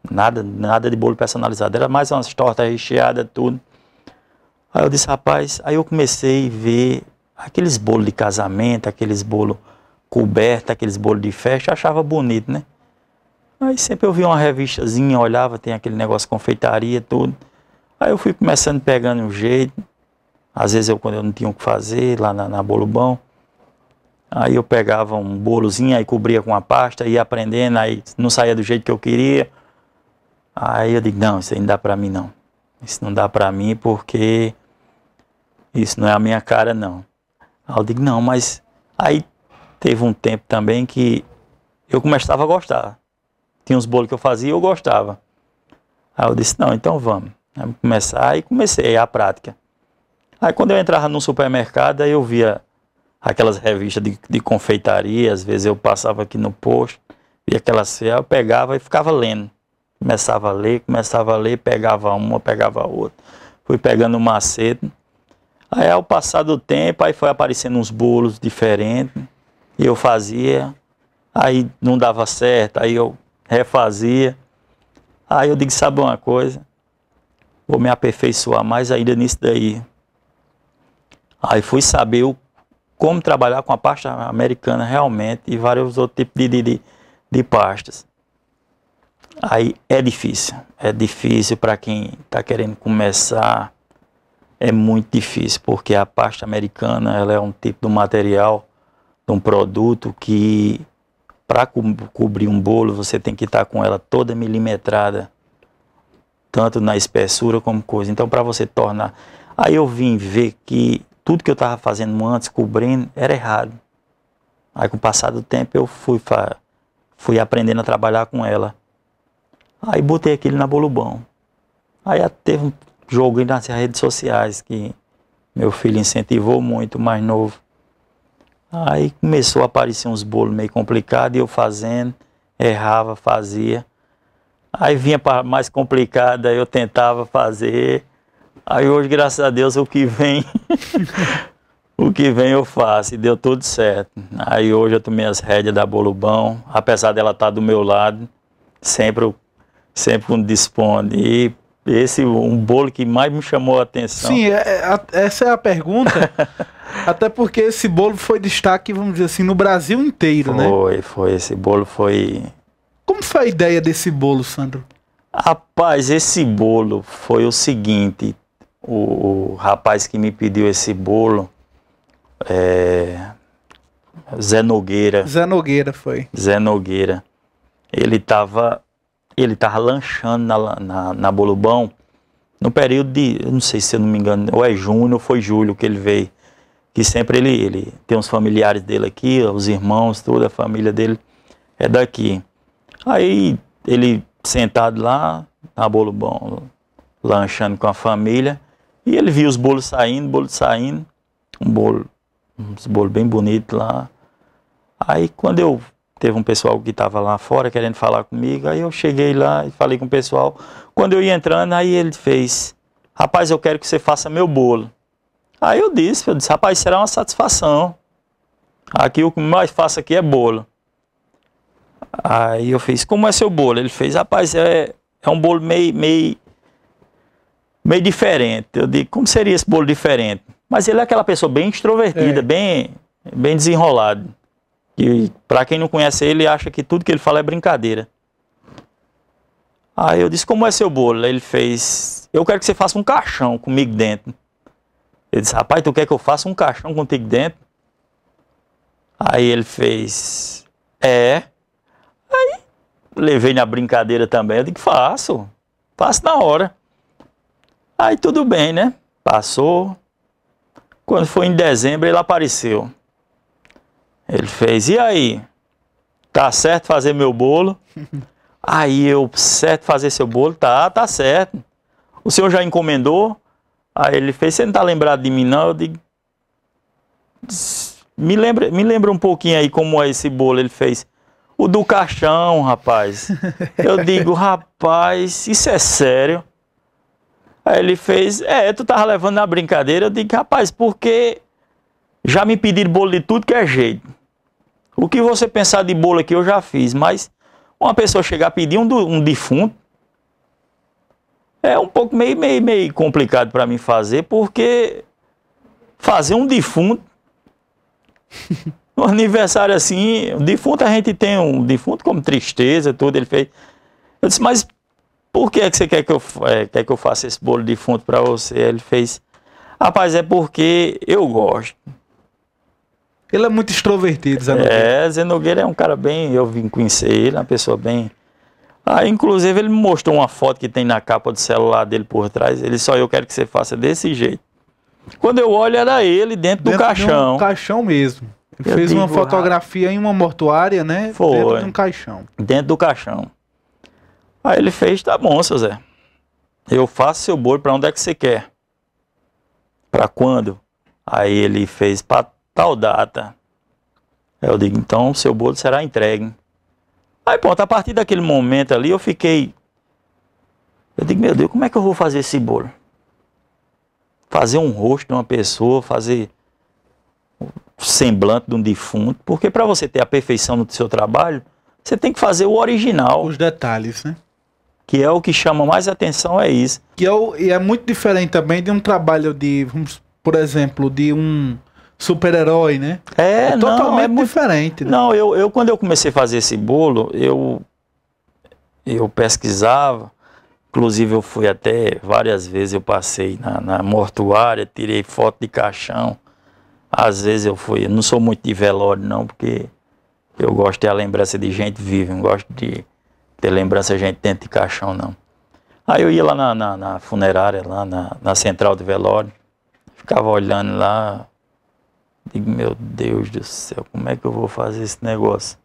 Nada de bolo personalizado. Era mais umas tortas recheadas, tudo. Aí eu disse, rapaz, aí eu comecei a ver aqueles bolos de casamento, aqueles bolos cobertos, aqueles bolos de festa, eu achava bonito, né? Aí sempre eu via uma revistazinha, olhava, tem aquele negócio de confeitaria, tudo. Aí eu fui começando, pegando um jeito. Às vezes quando eu não tinha o que fazer, lá na Bolo Bom, aí eu pegava um bolozinho, aí cobria com a pasta, ia aprendendo, aí não saía do jeito que eu queria. Aí eu digo, não, isso aí não dá pra mim não. Isso não dá pra mim porque isso não é a minha cara não. Aí eu digo, não, mas aí teve um tempo também que eu começava a gostar. Tinha uns bolos que eu fazia e eu gostava. Aí eu disse, não, então vamos. Vamos começar. Aí comecei a prática. Aí quando eu entrava no supermercado, aí eu via aquelas revistas de confeitaria, às vezes eu passava aqui no posto, via aquelas feias, eu pegava e ficava lendo. Começava a ler, pegava uma, pegava outra. Fui pegando um macete. Aí ao passar do tempo, aí foi aparecendo uns bolos diferentes, e eu fazia, aí não dava certo, aí eu refazia. Aí eu digo, sabe uma coisa? Vou me aperfeiçoar mais ainda nisso daí. Aí fui saber como trabalhar com a pasta americana realmente e vários outros tipos de pastas. Aí é difícil para quem está querendo começar, é muito difícil, porque a pasta americana ela é um tipo de material, de um produto que para cobrir um bolo você tem que estar com ela toda milimetrada, tanto na espessura como coisa. Então para você tornar... Aí eu vim ver que tudo que eu estava fazendo antes, cobrindo, era errado. Aí com o passar do tempo eu fui aprendendo a trabalhar com ela. Aí botei aquilo na Bolo Bom. Aí teve um jogo nas redes sociais que meu filho incentivou muito, mais novo. Aí começou a aparecer uns bolos meio complicados e eu fazendo, errava, fazia. Aí vinha para mais complicado, aí eu tentava fazer. Aí hoje, graças a Deus, o que vem eu faço e deu tudo certo. Aí hoje eu tomei as rédeas da Bolo Bom, apesar dela estar do meu lado, sempre quando dispõe. E esse um bolo que mais me chamou a atenção. Sim, essa é a pergunta. Até porque esse bolo foi destaque, vamos dizer assim, no Brasil inteiro, né? Foi. Esse bolo foi... Como foi a ideia desse bolo, Sandro? Rapaz, esse bolo foi o seguinte... O rapaz que me pediu esse bolo, Zé Nogueira. Zé Nogueira foi. Zé Nogueira. Ele tava lanchando na Bolo Bom no período de, eu não sei se eu não me engano, ou é junho ou foi julho que ele veio. Que sempre ele tem uns familiares dele aqui, os irmãos, toda a família dele é daqui. Aí ele sentado lá na Bolo Bom, lanchando com a família, e ele viu os bolos saindo, uns bolos bem bonitos lá. Aí quando teve um pessoal que estava lá fora querendo falar comigo, aí eu cheguei lá e falei com o pessoal. Quando eu ia entrando, aí ele fez, rapaz, eu quero que você faça meu bolo. Aí eu disse, rapaz, será uma satisfação. Aqui o que mais faço aqui é bolo. Aí eu fiz, como é seu bolo? Ele fez, rapaz, é um bolo meio diferente. Eu digo, como seria esse bolo diferente? Mas ele é aquela pessoa bem extrovertida, bem desenrolado. E para quem não conhece ele, acha que tudo que ele fala é brincadeira. Aí eu disse, como é seu bolo? Ele fez, eu quero que você faça um caixão comigo dentro. Eu disse, rapaz, tu quer que eu faça um caixão contigo dentro? Aí ele fez, Aí levei na brincadeira também, eu digo, faço na hora. Aí tudo bem, né? Passou. Quando foi em dezembro, ele apareceu. Ele fez, e aí? tá certo fazer meu bolo? Aí eu, certo fazer seu bolo? Tá certo. O senhor já encomendou? Aí ele fez, você não tá lembrado de mim não? Eu digo, me lembra um pouquinho aí como é esse bolo. Ele fez, o do caixão, rapaz. Eu digo, rapaz, isso é sério? Aí ele fez, tu tava levando na brincadeira. Eu digo, rapaz, porque já me pediram bolo de tudo que é jeito. O que você pensar de bolo aqui eu já fiz, mas uma pessoa chegar a pedir um defunto, é um pouco meio complicado para mim fazer, porque fazer um defunto, no aniversário assim, o defunto a gente tem um defunto como tristeza, tudo, ele fez. Eu disse, mas por que você quer que eu faça esse bolo de defunto para você? Ele fez, rapaz, é porque eu gosto. Ele é muito extrovertido, Zé Nogueira. Zé Nogueira é um cara bem, eu vim conhecer ele, uma pessoa bem... Aí, inclusive, ele me mostrou uma foto que tem na capa do celular dele por trás. Ele disse, eu quero que você faça desse jeito. Quando eu olho, era ele dentro do caixão. De um caixão mesmo. Ele fez uma fotografia em uma mortuária, né? Foi. Dentro de um caixão. Dentro do caixão. Aí ele fez, tá bom, seu Zé. Eu faço seu bolo, pra onde é que você quer? Pra quando? Aí ele fez, pra tal data. Eu digo, então o seu bolo será entregue. Aí pronto, a partir daquele momento ali eu digo, meu Deus, como é que eu vou fazer esse bolo? Fazer um rosto de uma pessoa, fazer o semblante de um defunto, porque para você ter a perfeição no seu trabalho, você tem que fazer o original. Os detalhes, né? Que é o que chama mais atenção, é isso. E é muito diferente também de um trabalho de, por exemplo, de um super-herói, né? É totalmente diferente. Né? Não, eu quando eu comecei a fazer esse bolo, eu pesquisava, inclusive eu fui até várias vezes, eu passei na mortuária, tirei foto de caixão. Às vezes eu não sou muito de velório não, porque eu gosto de ter a lembrança de gente viva, não gosto de ter lembrança de gente dentro de caixão não. Aí eu ia lá na funerária, lá na central de velório, ficava olhando lá. Digo, meu Deus do céu, como é que eu vou fazer esse negócio?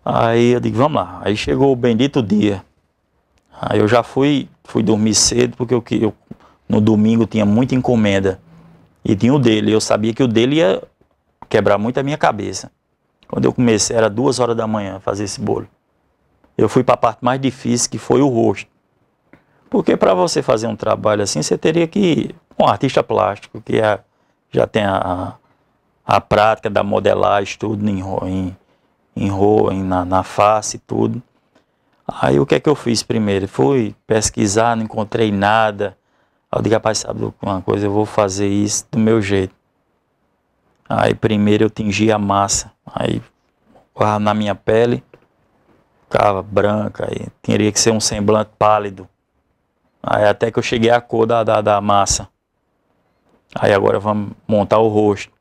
Aí eu digo, vamos lá. Aí chegou o bendito dia. Aí eu já fui dormir cedo, porque eu no domingo tinha muita encomenda. E tinha o dele. Eu sabia que o dele ia quebrar muito a minha cabeça. Quando eu comecei, era 2 horas da manhã fazer esse bolo. Eu fui para a parte mais difícil, que foi o rosto. Porque para você fazer um trabalho assim, você teria que... Um artista plástico, que já tem a prática da modelagem, tudo na face, tudo. Aí o que é que eu fiz primeiro? Fui pesquisar, não encontrei nada. Aí eu digo, rapaz, sabe uma coisa, eu vou fazer isso do meu jeito. Aí primeiro eu tingi a massa, aí na minha pele, ficava branca, aí teria que ser um semblante pálido. Aí até que eu cheguei à cor da massa. Aí agora vamos montar o rosto.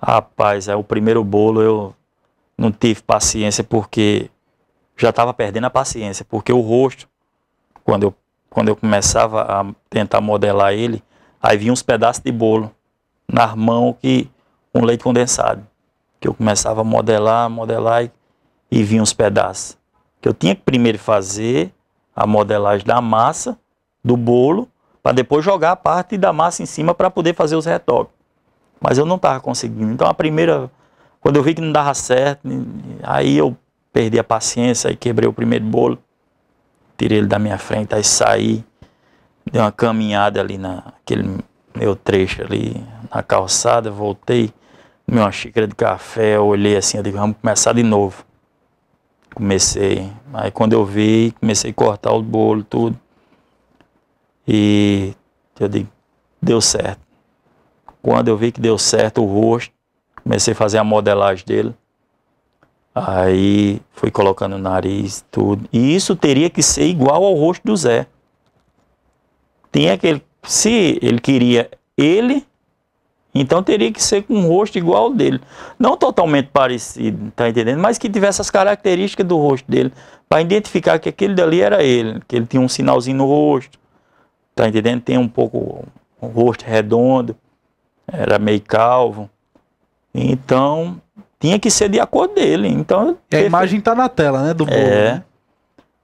Rapaz, o primeiro bolo eu não tive paciência, porque já estava perdendo a paciência, porque o rosto, quando eu começava a tentar modelar ele, aí vinha uns pedaços de bolo na mão com leite condensado, que eu começava a modelar e vinha uns pedaços. Que eu tinha que primeiro fazer a modelagem da massa, do bolo, para depois jogar a parte da massa em cima para poder fazer os retoques. Mas eu não estava conseguindo. Então a primeira, quando eu vi que não dava certo, aí eu perdi a paciência, aí quebrei o primeiro bolo, tirei ele da minha frente, aí saí, dei uma caminhada ali naquele meu trecho ali, na calçada, voltei, comi uma xícara de café, eu olhei assim, eu digo, vamos começar de novo. Comecei, aí quando eu vi, comecei a cortar o bolo, tudo. E eu digo, deu certo. Quando eu vi que deu certo o rosto, comecei a fazer a modelagem dele. Aí fui colocando o nariz, tudo. E isso teria que ser igual ao rosto do Zé. Se ele queria ele, então teria que ser com um rosto igual ao dele. Não totalmente parecido, tá entendendo? Mas que tivesse as características do rosto dele, para identificar que aquele dali era ele, que ele tinha um sinalzinho no rosto. Tá entendendo? Tem um pouco o rosto redondo, era meio calvo. Então, tinha que ser de acordo dele. Então, E a imagem tá na tela, né, do bolo, né?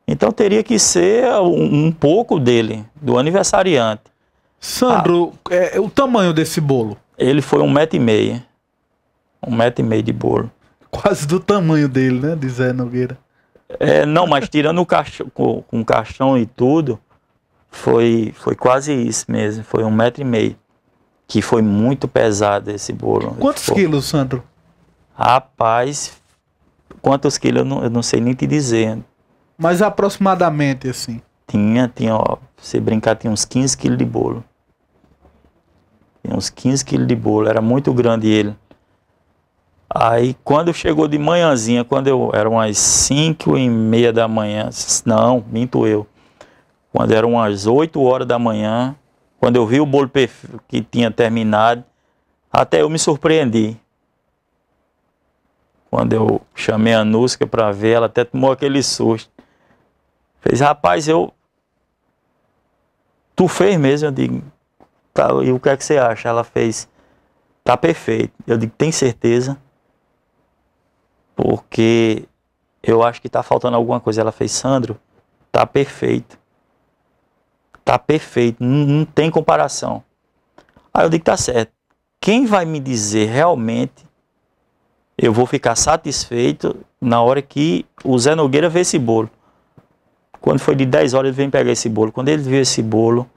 Então teria que ser um pouco dele, do aniversariante. Sandro, o tamanho desse bolo? Ele foi 1,5 m. 1,5 m de bolo. Quase do tamanho dele, né, de Zé Nogueira. Não, mas tirando o caixão, com o caixão e tudo, foi quase isso mesmo. Foi 1,5 m. Que foi muito pesado esse bolo. Quantos quilos, Sandro? Rapaz, quantos quilos eu não sei nem te dizer. Mas aproximadamente, assim. Tinha, ó, se brincar, tinha uns 15 quilos de bolo. Tinha uns 15 quilos de bolo, era muito grande ele. Aí, quando chegou de manhãzinha, eram umas 5h30 da manhã, não, minto eu. Quando eram umas 8 horas da manhã, quando eu vi o bolo que tinha terminado, até eu me surpreendi. Quando eu chamei a Nusca para ver, ela até tomou aquele susto. Fez, rapaz, tu fez mesmo? Eu digo, tá, e o que é que você acha? Ela fez, tá perfeito. Eu digo, tem certeza? Porque eu acho que tá faltando alguma coisa. Ela fez, Sandro, tá perfeito. Tá perfeito, não tem comparação. Aí eu digo, tá certo. Quem vai me dizer realmente, eu vou ficar satisfeito na hora que o Zé Nogueira vê esse bolo. Quando foi de 10 horas, ele veio pegar esse bolo. Quando ele viu esse bolo,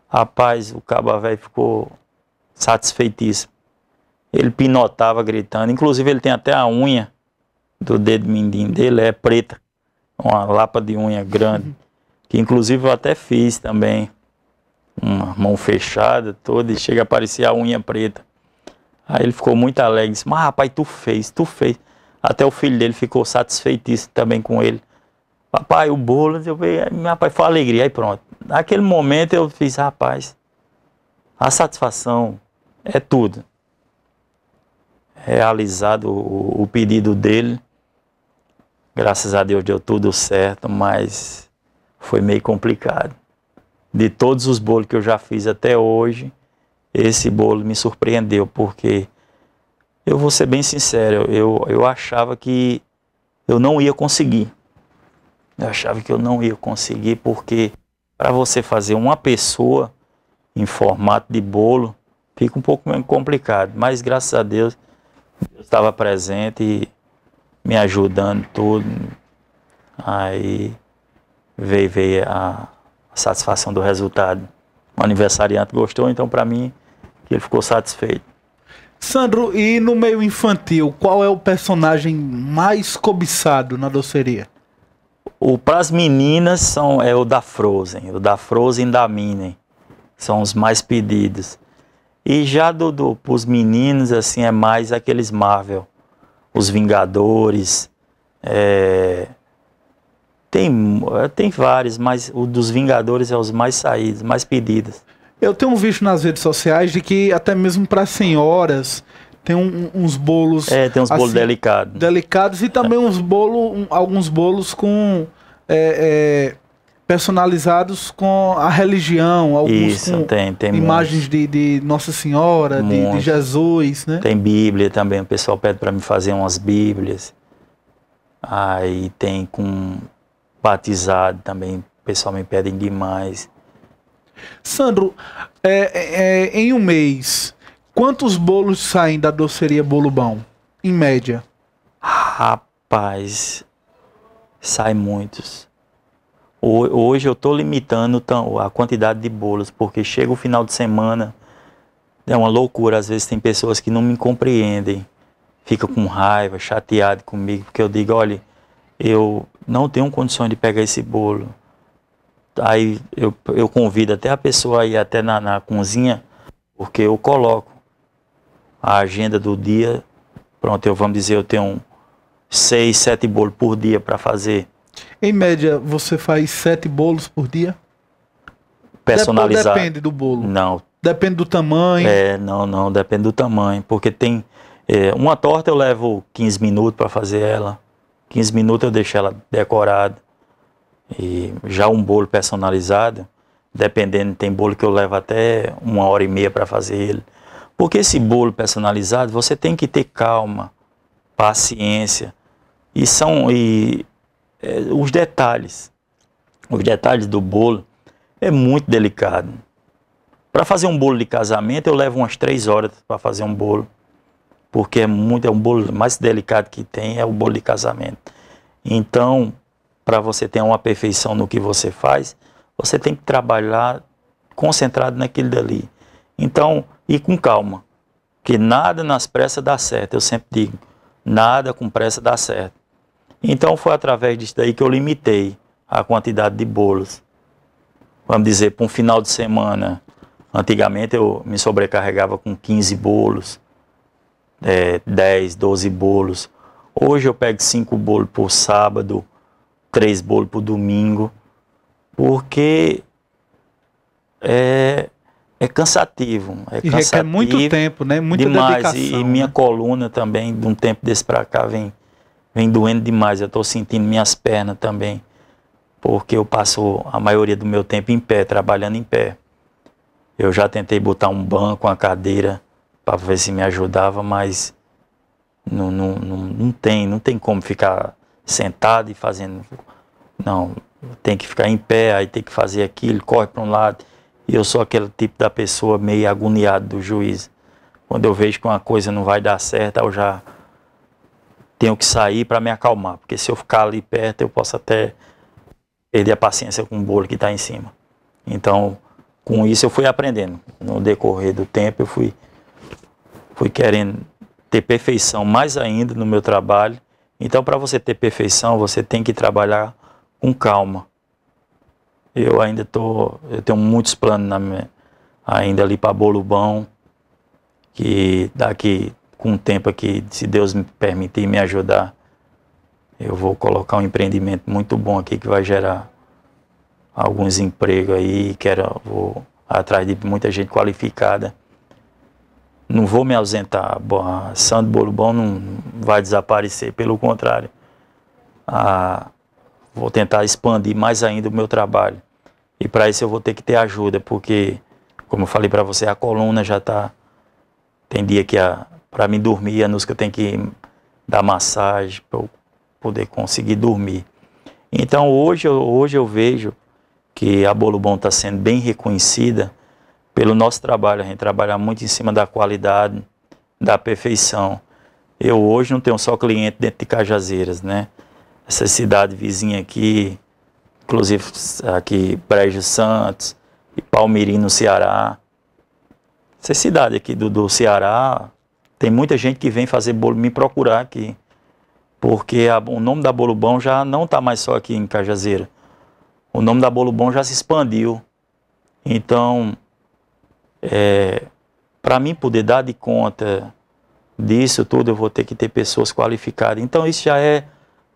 rapaz, o caba velho ficou satisfeitíssimo. Ele pinotava gritando. Inclusive, ele tem até a unha do dedo mindinho dele, é preta. Uma lapa de unha grande. Que inclusive eu até fiz também. Uma mão fechada toda e chega a aparecer a unha preta. Aí ele ficou muito alegre. Disse, mas rapaz, tu fez. Até o filho dele ficou satisfeitíssimo também com ele. Papai, o bolo, rapaz, foi uma alegria. Aí pronto. Naquele momento eu fiz, rapaz, a satisfação é tudo. Realizado o pedido dele. Graças a Deus deu tudo certo, mas foi meio complicado. De todos os bolos que eu já fiz até hoje, esse bolo me surpreendeu, porque eu vou ser bem sincero, eu achava que eu não ia conseguir. Eu achava que eu não ia conseguir, porque para você fazer uma pessoa em formato de bolo, fica um pouco meio complicado. Mas graças a Deus, eu estava presente e me ajudando tudo. Aí veio a satisfação do resultado. O aniversariante gostou, então para mim, ele ficou satisfeito. Sandro, e no meio infantil, qual é o personagem mais cobiçado na doceria? Para as meninas é o da Frozen e da Minnie, são os mais pedidos. E já para os meninos, assim, é mais aqueles Marvel, os Vingadores, tem vários, mas o dos Vingadores é os mais saídos, mais pedidos. Eu tenho visto nas redes sociais de que até mesmo para senhoras tem uns bolos... tem uns bolos assim, delicados. Delicados e também alguns bolos com... personalizados com a religião, alguns Isso, com tem imagens de Nossa Senhora, de Jesus, né? Tem Bíblia também, o pessoal pede para mim fazer umas Bíblias. Aí tem com batizado também, o pessoal me pede demais. Sandro, em um mês, quantos bolos saem da doceria Bolo Bom, em média? Rapaz, sai muitos. Hoje eu estou limitando a quantidade de bolos, porque chega o final de semana, é uma loucura. Às vezes tem pessoas que não me compreendem, ficam com raiva, chateado comigo, porque eu digo, olha, eu não tenho condições de pegar esse bolo. Aí eu convido até a pessoa a ir até na cozinha, porque eu coloco a agenda do dia. Pronto, vamos dizer, eu tenho 6, 7 bolos por dia para fazer. Em média, você faz 7 bolos por dia? Personalizado. Depende do bolo? Não. Depende do tamanho? Não, depende do tamanho. Porque tem... uma torta eu levo 15 minutos para fazer ela. 15 minutos eu deixo ela decorada. E já um bolo personalizado, dependendo, tem bolo que eu levo até 1h30 para fazer ele. Porque esse bolo personalizado, você tem que ter calma paciência. Os detalhes do bolo é muito delicado. Para fazer um bolo de casamento, eu levo umas 3 horas para fazer um bolo, porque é um bolo mais delicado que tem, é o bolo de casamento. Então, para você ter uma perfeição no que você faz, você tem que trabalhar concentrado naquilo dali. Então, e com calma, que nada nas pressas dá certo. Eu sempre digo, nada com pressa dá certo. Então, foi através disso daí que eu limitei a quantidade de bolos. Vamos dizer, para um final de semana, antigamente eu me sobrecarregava com 15 bolos, 10, 12 bolos. Hoje eu pego 5 bolos por sábado, 3 bolos por domingo, porque é cansativo. E requer muito tempo, né? Muita demais. dedicação. E minha coluna também, de um tempo desse para cá, vem doendo demais. Eu estou sentindo minhas pernas também, porque eu passo a maioria do meu tempo em pé, trabalhando em pé. Eu já tentei botar um banco, uma cadeira, para ver se me ajudava, mas não tem como ficar sentado e fazendo. Não, tem que ficar em pé, aí tem que fazer aquilo, corre para um lado. E eu sou aquele tipo da pessoa meio agoniado do juiz. Quando eu vejo que uma coisa não vai dar certo, eu já tenho que sair para me acalmar. Porque se eu ficar ali perto, eu posso até perder a paciência com o bolo que está em cima. Então, com isso eu fui aprendendo. No decorrer do tempo, eu fui querendo ter perfeição mais ainda no meu trabalho. Então, para você ter perfeição, você tem que trabalhar com calma. Eu tenho muitos planos ainda ali para bolo bom, que daqui com o tempo aqui, se Deus me permitir e me ajudar, eu vou colocar um empreendimento muito bom aqui que vai gerar alguns empregos aí, vou atrás de muita gente qualificada. Não vou me ausentar, a Sandro Bolo Bom não vai desaparecer, pelo contrário. Vou tentar expandir mais ainda o meu trabalho. E para isso eu vou ter que ter ajuda, porque, como eu falei para você, a coluna já está... Tem dia que para mim dormir, a noite que eu tenho que dar massagem para eu poder conseguir dormir. Então hoje eu vejo que a Bolo Bom está sendo bem reconhecida pelo nosso trabalho. A gente trabalha muito em cima da qualidade, da perfeição. Eu hoje não tenho só cliente dentro de Cajazeiras, né? Essa cidade vizinha aqui, inclusive aqui Brejo Santos e Palmirim no Ceará. Essa cidade aqui do Ceará, tem muita gente que vem fazer bolo me procurar aqui. Porque o nome da Bolo Bom já não está mais só aqui em Cajazeira. O nome da Bolo Bom já se expandiu. Então, para mim poder dar de conta disso tudo, eu vou ter que ter pessoas qualificadas. Então isso já é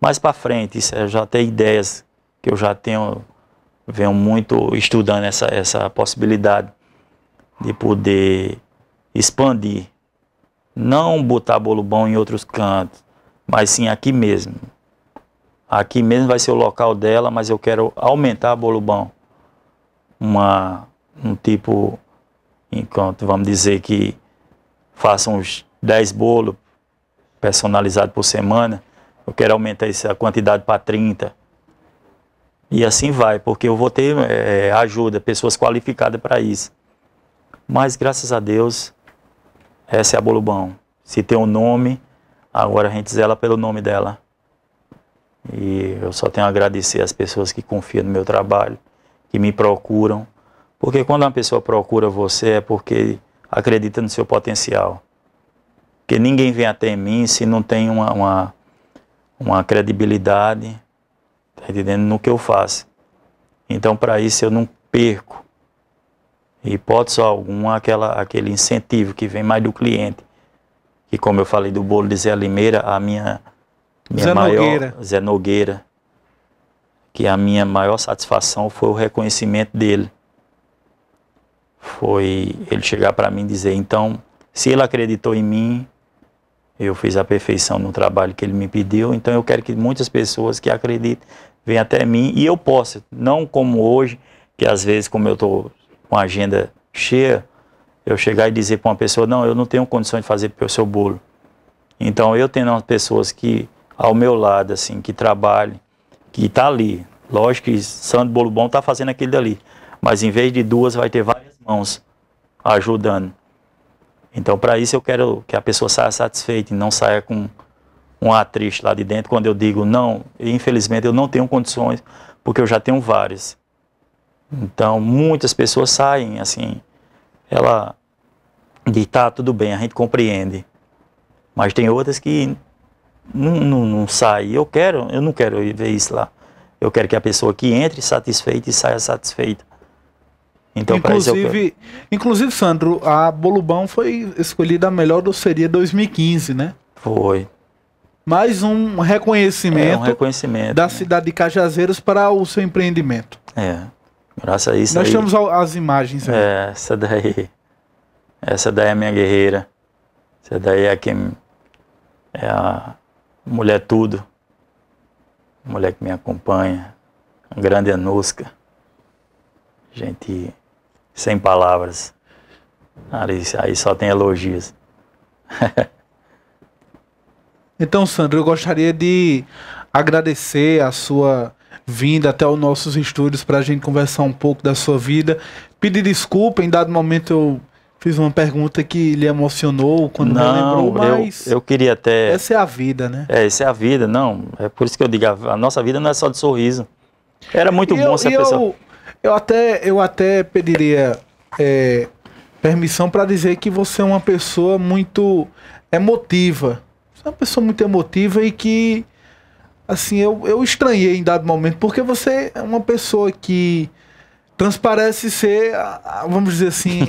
mais para frente, isso já tem ideias que eu já venho muito estudando essa possibilidade de poder expandir. Não botar Bolo Bom em outros cantos, mas sim aqui mesmo. Aqui mesmo vai ser o local dela, mas eu quero aumentar a Bolo Bom. Um tipo, enquanto vamos dizer que façam uns 10 bolos personalizados por semana, eu quero aumentar essa quantidade para 30. E assim vai, porque eu vou ter ajuda, pessoas qualificadas para isso. Mas graças a Deus, essa é a Bolo Bom. Se tem um nome, agora a gente zela pelo nome dela. E eu só tenho a agradecer às pessoas que confiam no meu trabalho, que me procuram. Porque quando uma pessoa procura você é porque acredita no seu potencial. Porque ninguém vem até mim se não tem uma credibilidade, tá entendendo, no que eu faço. Então, para isso, eu não perco, hipótese alguma, aquele incentivo que vem mais do cliente. Que, como eu falei do bolo de Zé Limeira, a minha maior... Zé Nogueira. Que a minha maior satisfação foi o reconhecimento dele. Foi ele chegar para mim e dizer, então, se ele acreditou em mim, eu fiz a perfeição no trabalho que ele me pediu, então eu quero que muitas pessoas que acreditem venham até mim e eu possa, não como hoje, que às vezes, como eu estou com a agenda cheia, eu chegar e dizer para uma pessoa, não, eu não tenho condições de fazer o seu bolo. Então eu tendo umas pessoas que ao meu lado, assim, que trabalhem, que tá ali. Lógico que Sandro Bolo Bom tá fazendo aquilo dali, mas em vez de duas vai ter várias mãos ajudando. Então para isso eu quero que a pessoa saia satisfeita e não saia com um atrito lá de dentro quando eu digo não, infelizmente eu não tenho condições, porque eu já tenho várias. Então muitas pessoas saem assim, ela diz, tá, tudo bem, a gente compreende, mas tem outras que não saem. Eu não quero ver isso lá. Eu quero que a pessoa que entre satisfeita e saia satisfeita. Então, inclusive, Sandro, a Bolubão foi escolhida a melhor doceria 2015, né? Foi. Mais um reconhecimento, da cidade de Cajazeiras para o seu empreendimento. Graças a isso. Nós temos as imagens aí. Essa daí é a minha guerreira. Essa daí é quem é a mulher tudo. A mulher que me acompanha. A grande Anuska. Gente, sem palavras. Aí só tem elogios. Então, Sandro, eu gostaria de agradecer a sua vinda até os nossos estúdios para a gente conversar um pouco da sua vida. Pedir desculpa, em dado momento eu fiz uma pergunta que lhe emocionou quando me lembrou, mas eu queria até... Essa é a vida, né? Essa é a vida, não. É por isso que eu digo, a nossa vida não é só de sorriso. Era muito bom se a pessoa... Eu até pediria permissão para dizer que você é uma pessoa muito emotiva. Você é uma pessoa muito emotiva e que, assim, eu estranhei em dado momento, porque você é uma pessoa que transparece ser, vamos dizer assim,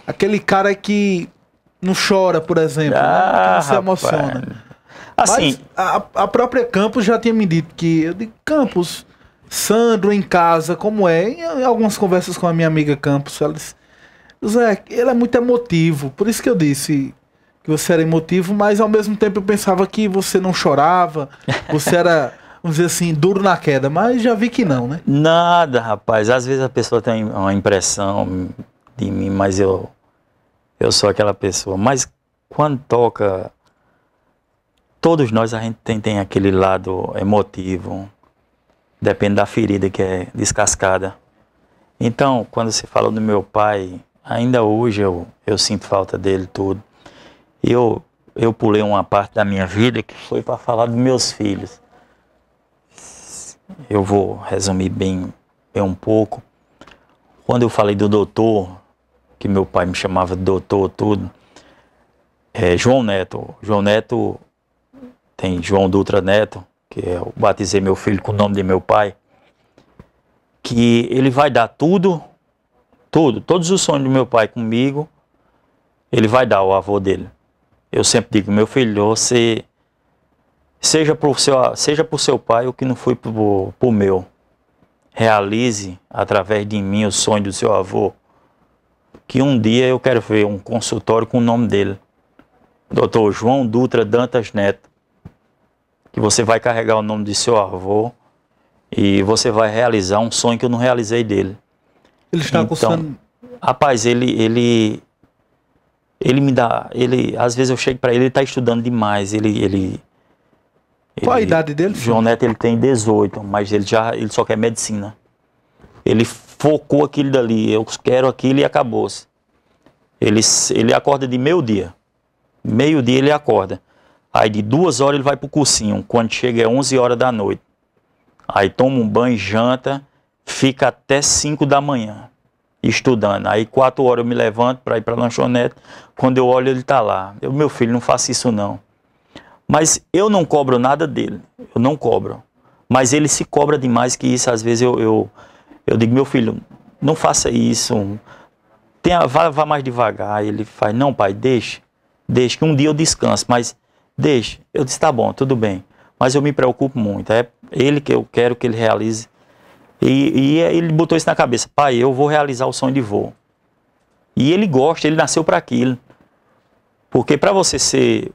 aquele cara que não chora, por exemplo, né? Que não se emociona. Assim, mas a própria Campos já tinha me dito que, eu digo, Campos, Sandro em casa, como é? Em algumas conversas com a minha amiga Campos, ela disse, Zé, ele é muito emotivo, por isso que eu disse que você era emotivo, mas ao mesmo tempo eu pensava que você não chorava, você era, vamos dizer assim, duro na queda, mas já vi que não, né? Nada, rapaz, às vezes a pessoa tem uma impressão de mim, mas eu sou aquela pessoa, mas quando toca, todos nós a gente tem aquele lado emotivo, depende da ferida que é descascada. Então, quando você falou do meu pai, ainda hoje eu sinto falta dele tudo. Eu pulei uma parte da minha vida que foi para falar dos meus filhos. Eu vou resumir bem um pouco. Quando eu falei do doutor, que meu pai me chamava de doutor, tudo, João Neto. João Neto tem João Dutra Neto, que eu batizei meu filho com o nome de meu pai, que ele vai dar todos os sonhos do meu pai comigo, ele vai dar ao avô dele. Eu sempre digo, meu filho, você seja por seu pai o que não foi por meu. Realize através de mim o sonho do seu avô, que um dia eu quero ver um consultório com o nome dele, Dr. João Dutra Dantas Neto, que você vai carregar o nome de seu avô e você vai realizar um sonho que eu não realizei dele. Ele está cursando... Rapaz, ele me dá, às vezes eu chego para ele está estudando demais, Qual a idade dele? João Neto, ele tem 18, mas ele só quer medicina. Ele focou aquilo dali, eu quero aquilo e acabou-se. Ele acorda de meio-dia ele acorda. Aí de 2 horas ele vai pro cursinho, quando chega é 11 horas da noite. Aí toma um banho, janta, fica até 5 da manhã, estudando. Aí 4 horas eu me levanto para ir para a lanchonete, quando eu olho ele tá lá. Meu filho, não faça isso não. Mas eu não cobro nada dele, eu não cobro. Mas ele se cobra demais que isso, às vezes eu digo, meu filho, não faça isso, vá mais devagar. Ele faz, não pai, deixe que um dia eu descanso, mas deixe. Eu disse, tá bom, tudo bem. Mas eu me preocupo muito, é ele que eu quero que ele realize. E ele botou isso na cabeça, pai, eu vou realizar o sonho de vô. E ele gosta, ele nasceu para aquilo. Porque para você ser,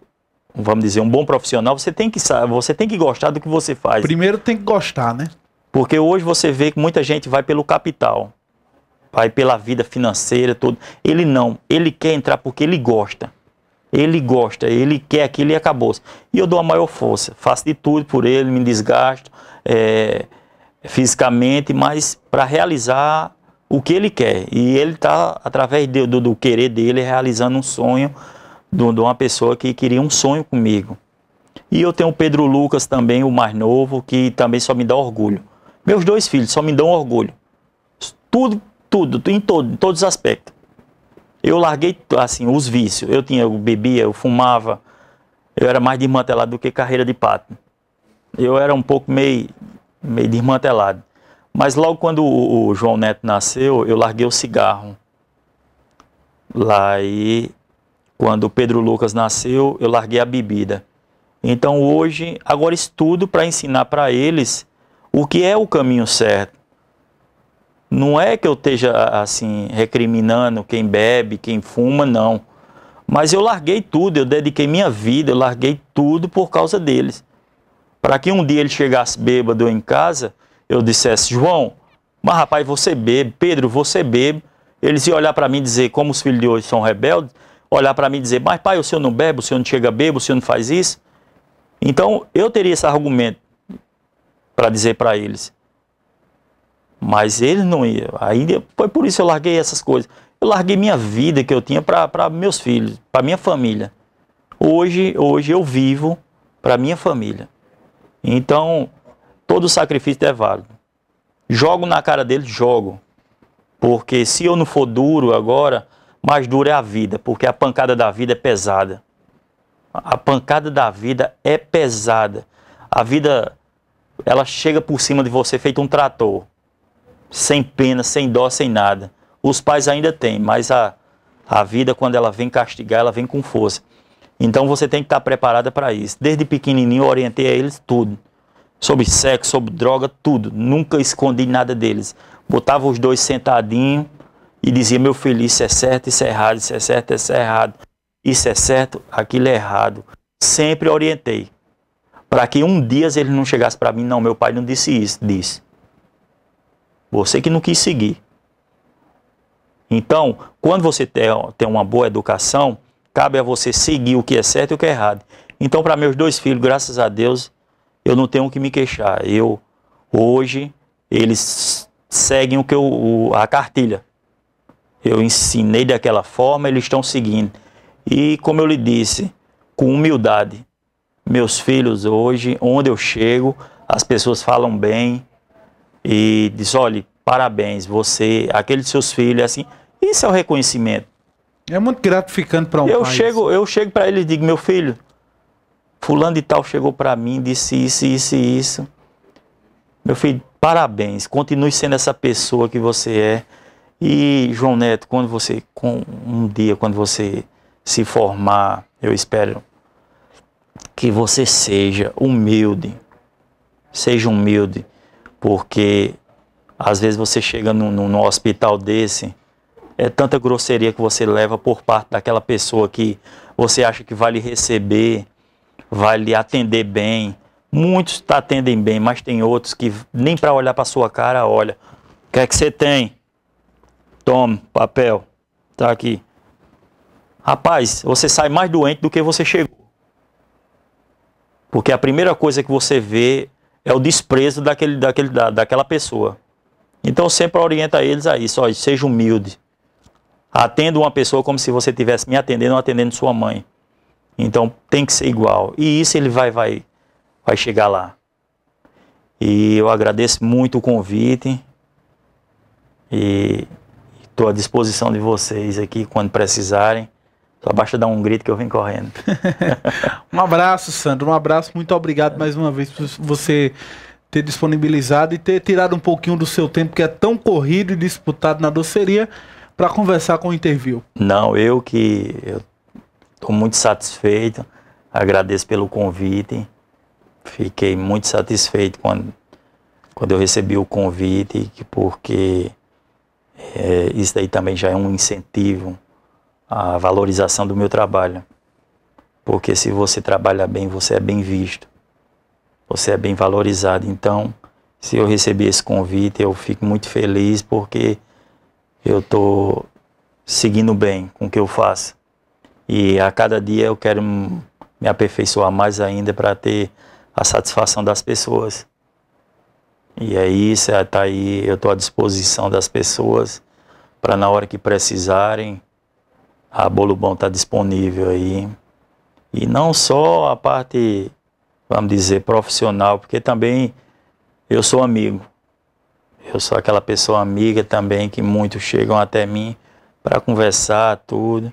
vamos dizer, um bom profissional, você tem que gostar do que você faz. Primeiro tem que gostar, né? Porque hoje você vê que muita gente vai pelo capital, vai pela vida financeira, tudo. Ele não, ele quer entrar porque ele gosta. Ele gosta, ele quer aquilo e acabou. E eu dou a maior força, faço de tudo por ele, me desgasto fisicamente, mas para realizar o que ele quer. E ele está, através do querer dele, realizando um sonho de uma pessoa que queria um sonho comigo. E eu tenho o Pedro Lucas também, o mais novo, que também só me dá orgulho. Meus 2 filhos só me dão orgulho. Tudo, em todos os aspectos. Eu larguei, assim, os vícios. Eu bebia, eu fumava. Eu era mais desmantelado do que carreira de pato. Eu era um pouco meio desmantelado. Mas logo quando o João Neto nasceu, eu larguei o cigarro. Lá e quando o Pedro Lucas nasceu, eu larguei a bebida. Então hoje, agora estudo para ensinar para eles o que é o caminho certo. Não é que eu esteja, assim, recriminando quem bebe, quem fuma, não. Mas eu larguei tudo, eu dediquei minha vida, eu larguei tudo por causa deles. Para que um dia ele chegasse bêbado em casa, eu dissesse, João, mas rapaz, você bebe, Pedro, você bebe. Eles iam olhar para mim e dizer, como os filhos de hoje são rebeldes, olhar para mim e dizer, mas pai, o senhor não bebe, o senhor não chega bêbado, o senhor não faz isso? Então, eu teria esse argumento para dizer para eles. Mas eles não iam. Aí foi por isso que eu larguei essas coisas. Eu larguei minha vida que eu tinha para meus filhos, para minha família. Hoje eu vivo para minha família. Então, todo sacrifício é válido. Jogo na cara deles, jogo. Porque se eu não for duro agora, mais duro é a vida. Porque a pancada da vida é pesada. A pancada da vida é pesada. A vida, ela chega por cima de você feito um trator. Sem pena, sem dó, sem nada. Os pais ainda têm, mas a vida, quando ela vem castigar, ela vem com força. Então você tem que estar preparada para isso. Desde pequenininho eu orientei a eles tudo. Sobre sexo, sobre droga, tudo. Nunca escondi nada deles. Botava os 2 sentadinhos e dizia, meu filho, isso é certo, isso é errado, isso é certo, isso é errado. Isso é certo, aquilo é errado. Sempre orientei. Para que um dia eles não chegassem para mim, não, meu pai não disse isso, disse. Você que não quis seguir. Então, quando você tem uma boa educação, cabe a você seguir o que é certo e o que é errado. Então, para meus 2 filhos, graças a Deus, eu não tenho o que me queixar. Hoje, eles seguem a cartilha. Eu ensinei daquela forma, eles estão seguindo. E, como eu lhe disse, com humildade, meus filhos hoje, onde eu chego, as pessoas falam bem, e diz, olha, parabéns, você, aqueles seus filhos, assim, isso é o reconhecimento. É muito gratificante para um pai. Eu chego para ele e digo, meu filho, fulano de tal chegou para mim, disse isso, isso e isso. Meu filho, parabéns, continue sendo essa pessoa que você é. E, João Neto, um dia, quando você se formar, eu espero que você seja humilde. Seja humilde. Porque às vezes você chega num hospital desse, é tanta grosseria que você leva por parte daquela pessoa que você acha que vai lhe receber, vai lhe atender bem. Muitos atendem bem, mas tem outros que nem para olhar para sua cara olha. O que é que você tem? Toma, papel, tá aqui. Rapaz, você sai mais doente do que você chegou. Porque a primeira coisa que você vê é o desprezo daquela pessoa. Então eu sempre oriento a eles a isso, ó, seja humilde. Atenda uma pessoa como se você estivesse me atendendo ou atendendo sua mãe. Então tem que ser igual. E isso ele vai chegar lá. E eu agradeço muito o convite. E estou à disposição de vocês aqui quando precisarem. Só basta dar um grito que eu venho correndo. Um abraço, Sandro. Um abraço. Muito obrigado mais uma vez por você ter disponibilizado e ter tirado um pouquinho do seu tempo, que é tão corrido e disputado na doceria, para conversar com o Interview. Não, eu estou muito satisfeito. Agradeço pelo convite. Fiquei muito satisfeito quando eu recebi o convite, porque isso daí também já é um incentivo à valorização do meu trabalho. Porque se você trabalha bem, você é bem visto. Você é bem valorizado. Então, se eu receber esse convite, eu fico muito feliz porque eu estou seguindo bem com o que eu faço. E a cada dia eu quero me aperfeiçoar mais ainda para ter a satisfação das pessoas. E é isso, tá aí, eu estou à disposição das pessoas para na hora que precisarem, a Bolo Bom está disponível aí. E não só a parte, vamos dizer, profissional, porque também eu sou amigo. Eu sou aquela pessoa amiga também que muitos chegam até mim para conversar, tudo.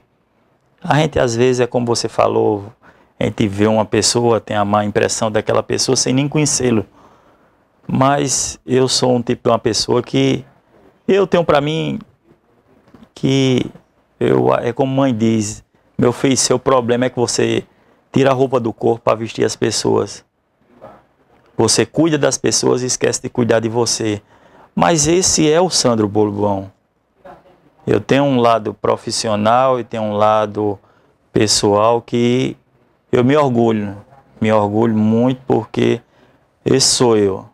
A gente às vezes, é como você falou, a gente vê uma pessoa, tem a má impressão daquela pessoa sem nem conhecê-lo. Mas eu sou um tipo de uma pessoa que eu tenho para mim que é como mãe diz, meu filho, seu problema é que você tira a roupa do corpo para vestir as pessoas. Você cuida das pessoas e esquece de cuidar de você. Mas esse é o Sandro Bolo Bom. Eu tenho um lado profissional e tenho um lado pessoal que eu me orgulho muito porque esse sou eu.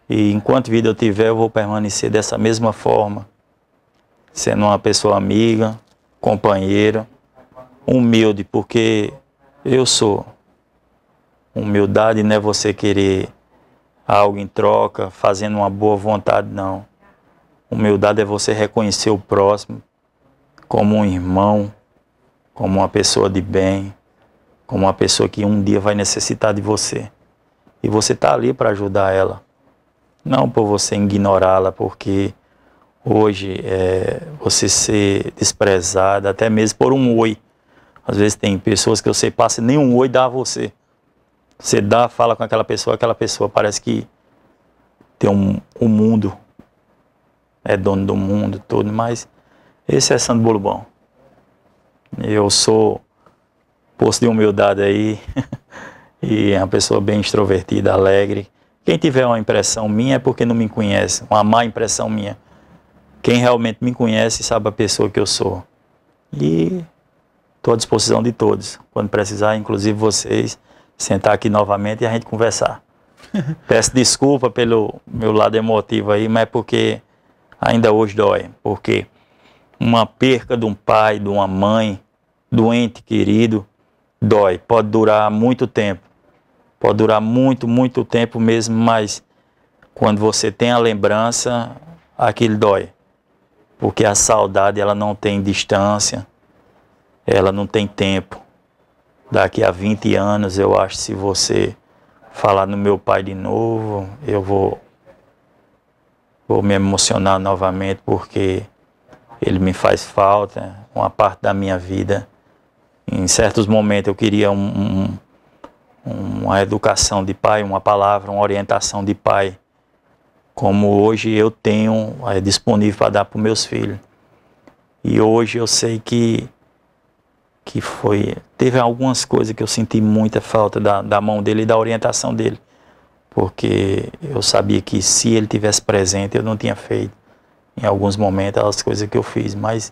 E enquanto vida eu tiver, eu vou permanecer dessa mesma forma, sendo uma pessoa amiga, companheira, humilde, porque eu sou. Humildade não é você querer algo em troca, fazendo uma boa vontade, não. Humildade é você reconhecer o próximo como um irmão, como uma pessoa de bem, como uma pessoa que um dia vai necessitar de você. E você está ali para ajudar ela. Não por você ignorá-la, porque hoje você ser desprezada, até mesmo por um oi. Às vezes tem pessoas que você passa e nem um oi dá a você. Você dá, fala com aquela pessoa parece que tem um mundo, é dono do mundo todo, mas esse é Sandro Bolo Bom. Eu sou poço de humildade aí, e é uma pessoa bem extrovertida, alegre. Quem tiver uma impressão minha é porque não me conhece, uma má impressão minha. Quem realmente me conhece sabe a pessoa que eu sou. E estou à disposição de todos, quando precisar, inclusive vocês, sentar aqui novamente e a gente conversar. Peço desculpa pelo meu lado emotivo aí, mas é porque ainda hoje dói. Porque uma perca de um pai, de uma mãe, doente, querido, dói. Pode durar muito tempo. Pode durar muito, muito tempo mesmo, mas quando você tem a lembrança, aquilo dói. Porque a saudade, ela não tem distância, ela não tem tempo. Daqui a 20 anos, eu acho, se você falar no meu pai de novo, eu vou me emocionar novamente, porque ele me faz falta, uma parte da minha vida. Em certos momentos eu queria uma educação de pai, uma palavra, uma orientação de pai, como hoje eu tenho disponível para dar para os meus filhos. E hoje eu sei que teve algumas coisas que eu senti muita falta da mão dele e da orientação dele, porque eu sabia que se ele tivesse presente eu não tinha feito em alguns momentos as coisas que eu fiz, mas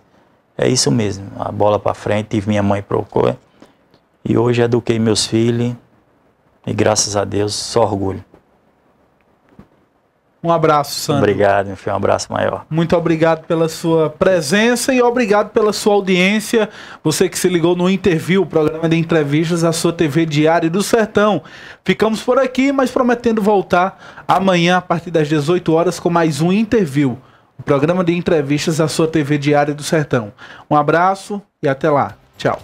é isso mesmo, a bola para frente, tive minha mãe procurou e hoje eduquei meus filhos e graças a Deus só orgulho. Um abraço, Sandro. Obrigado, meu filho, um abraço maior. Muito obrigado pela sua presença e obrigado pela sua audiência. Você que se ligou no Interview, o programa de entrevistas da sua TV Diário do Sertão. Ficamos por aqui, mas prometendo voltar amanhã a partir das 18 horas com mais um Interview, o programa de entrevistas da sua TV Diário do Sertão. Um abraço e até lá. Tchau.